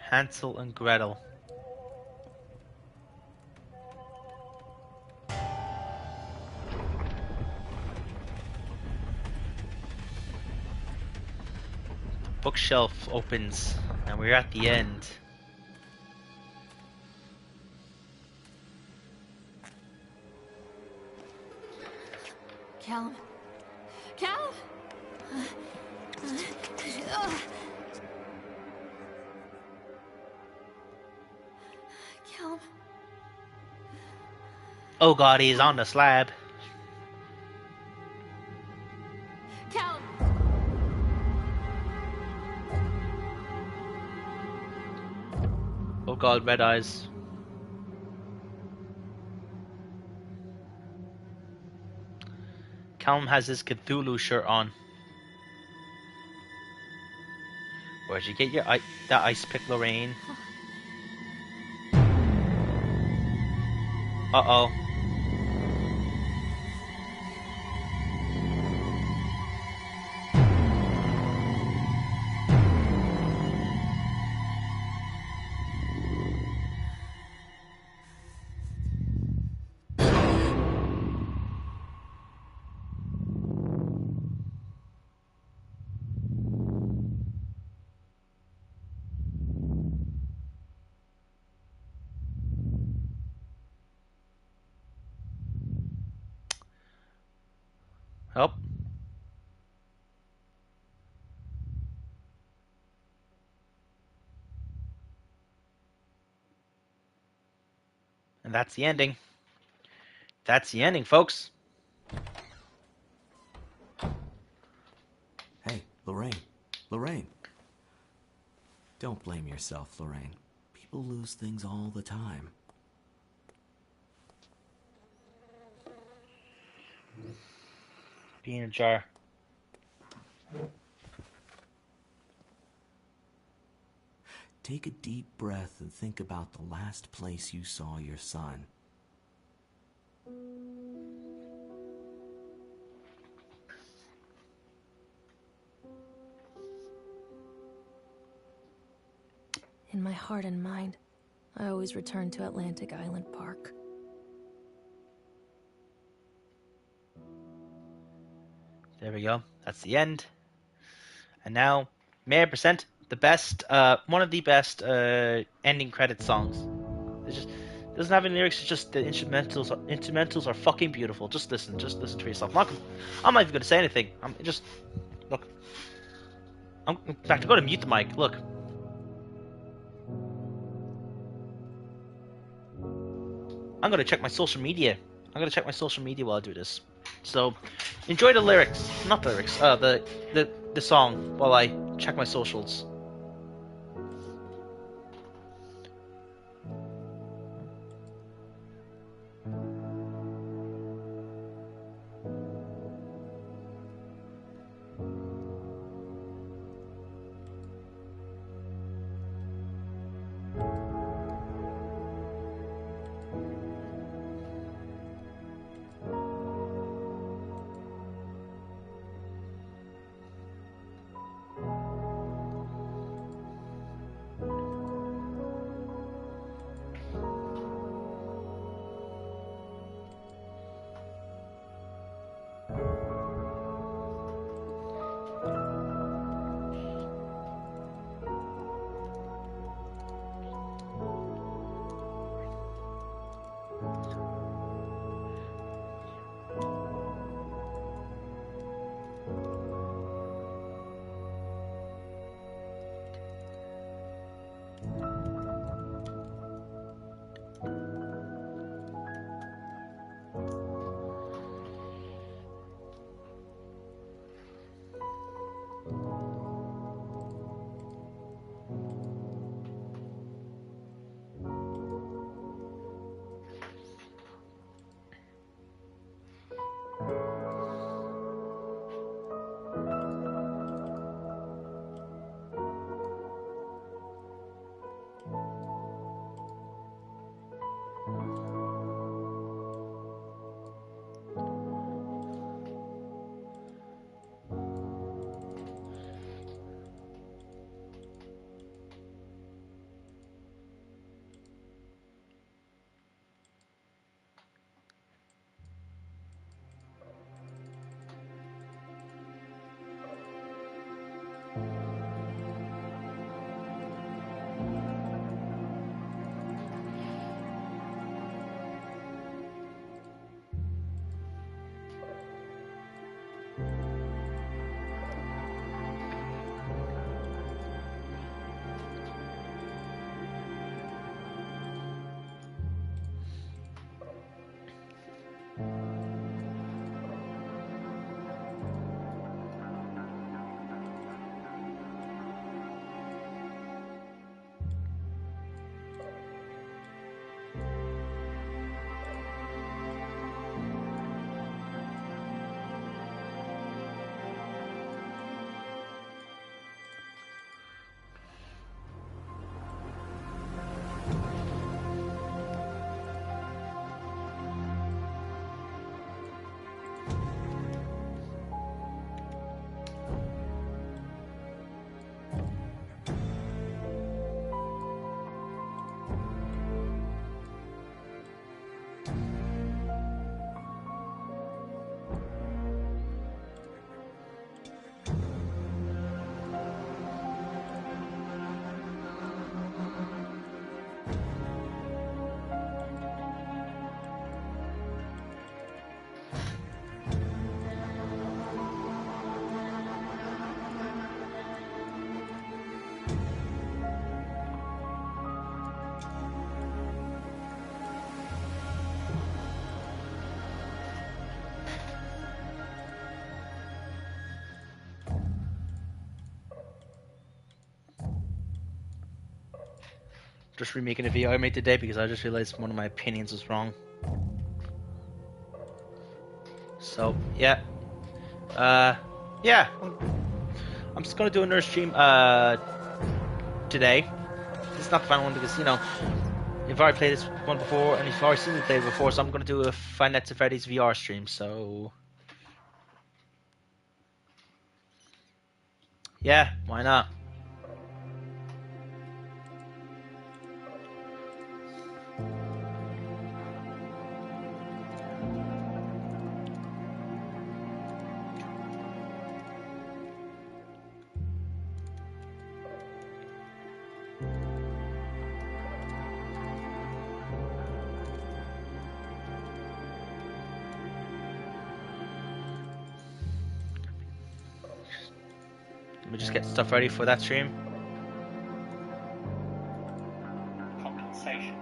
Hansel and Gretel. Bookshelf opens, and we're at the end. Callum? Callum? Callum? Oh god, he's on the slab. Callum? Oh god, red eyes. Callum has his Cthulhu shirt on. Where'd you get your that ice pick, Lorraine? Uh-oh. Oh. And that's the ending. That's the ending, folks. Hey, Lorraine. Lorraine. Don't blame yourself, Lorraine. People lose things all the time. Be in a jar. Take a deep breath and think about the last place you saw your son. In my heart and mind, I always return to Atlantic Island Park. There we go. That's the end. And now, may I present the best, one of the best ending credit songs. It doesn't have any lyrics. It's just the instrumentals. Instrumentals are fucking beautiful. Just listen to yourself. I'm not even gonna say anything. Look. In fact, I'm gonna mute the mic. Look. I'm gonna check my social media. I'm gonna check my social media while I do this. So, enjoy the lyrics. Not the lyrics. The song while I check my socials. just remaking a video I made today because I just realized one of my opinions was wrong. So yeah, yeah, I'm just gonna do another stream today. This is not the final one because, you know, you've already played this one before and you've already seen me play it before, so I'm gonna do a Five Nights at Freddy's VR stream. So yeah, why not? Let me just get stuff ready for that stream. Compensation.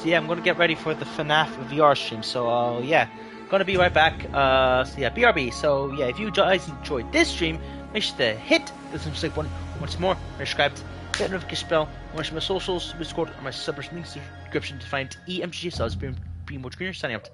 So yeah, I'm gonna get ready for the FNAF VR stream. So yeah, gonna be right back. So yeah, BRB. So yeah, if you guys enjoyed this stream, make sure to hit the subscribe button once more. Subscribed, hit the notification bell. Watch my socials, Discord, or my subreddit links in the description to find EMGG. So I was being much greener, signing out.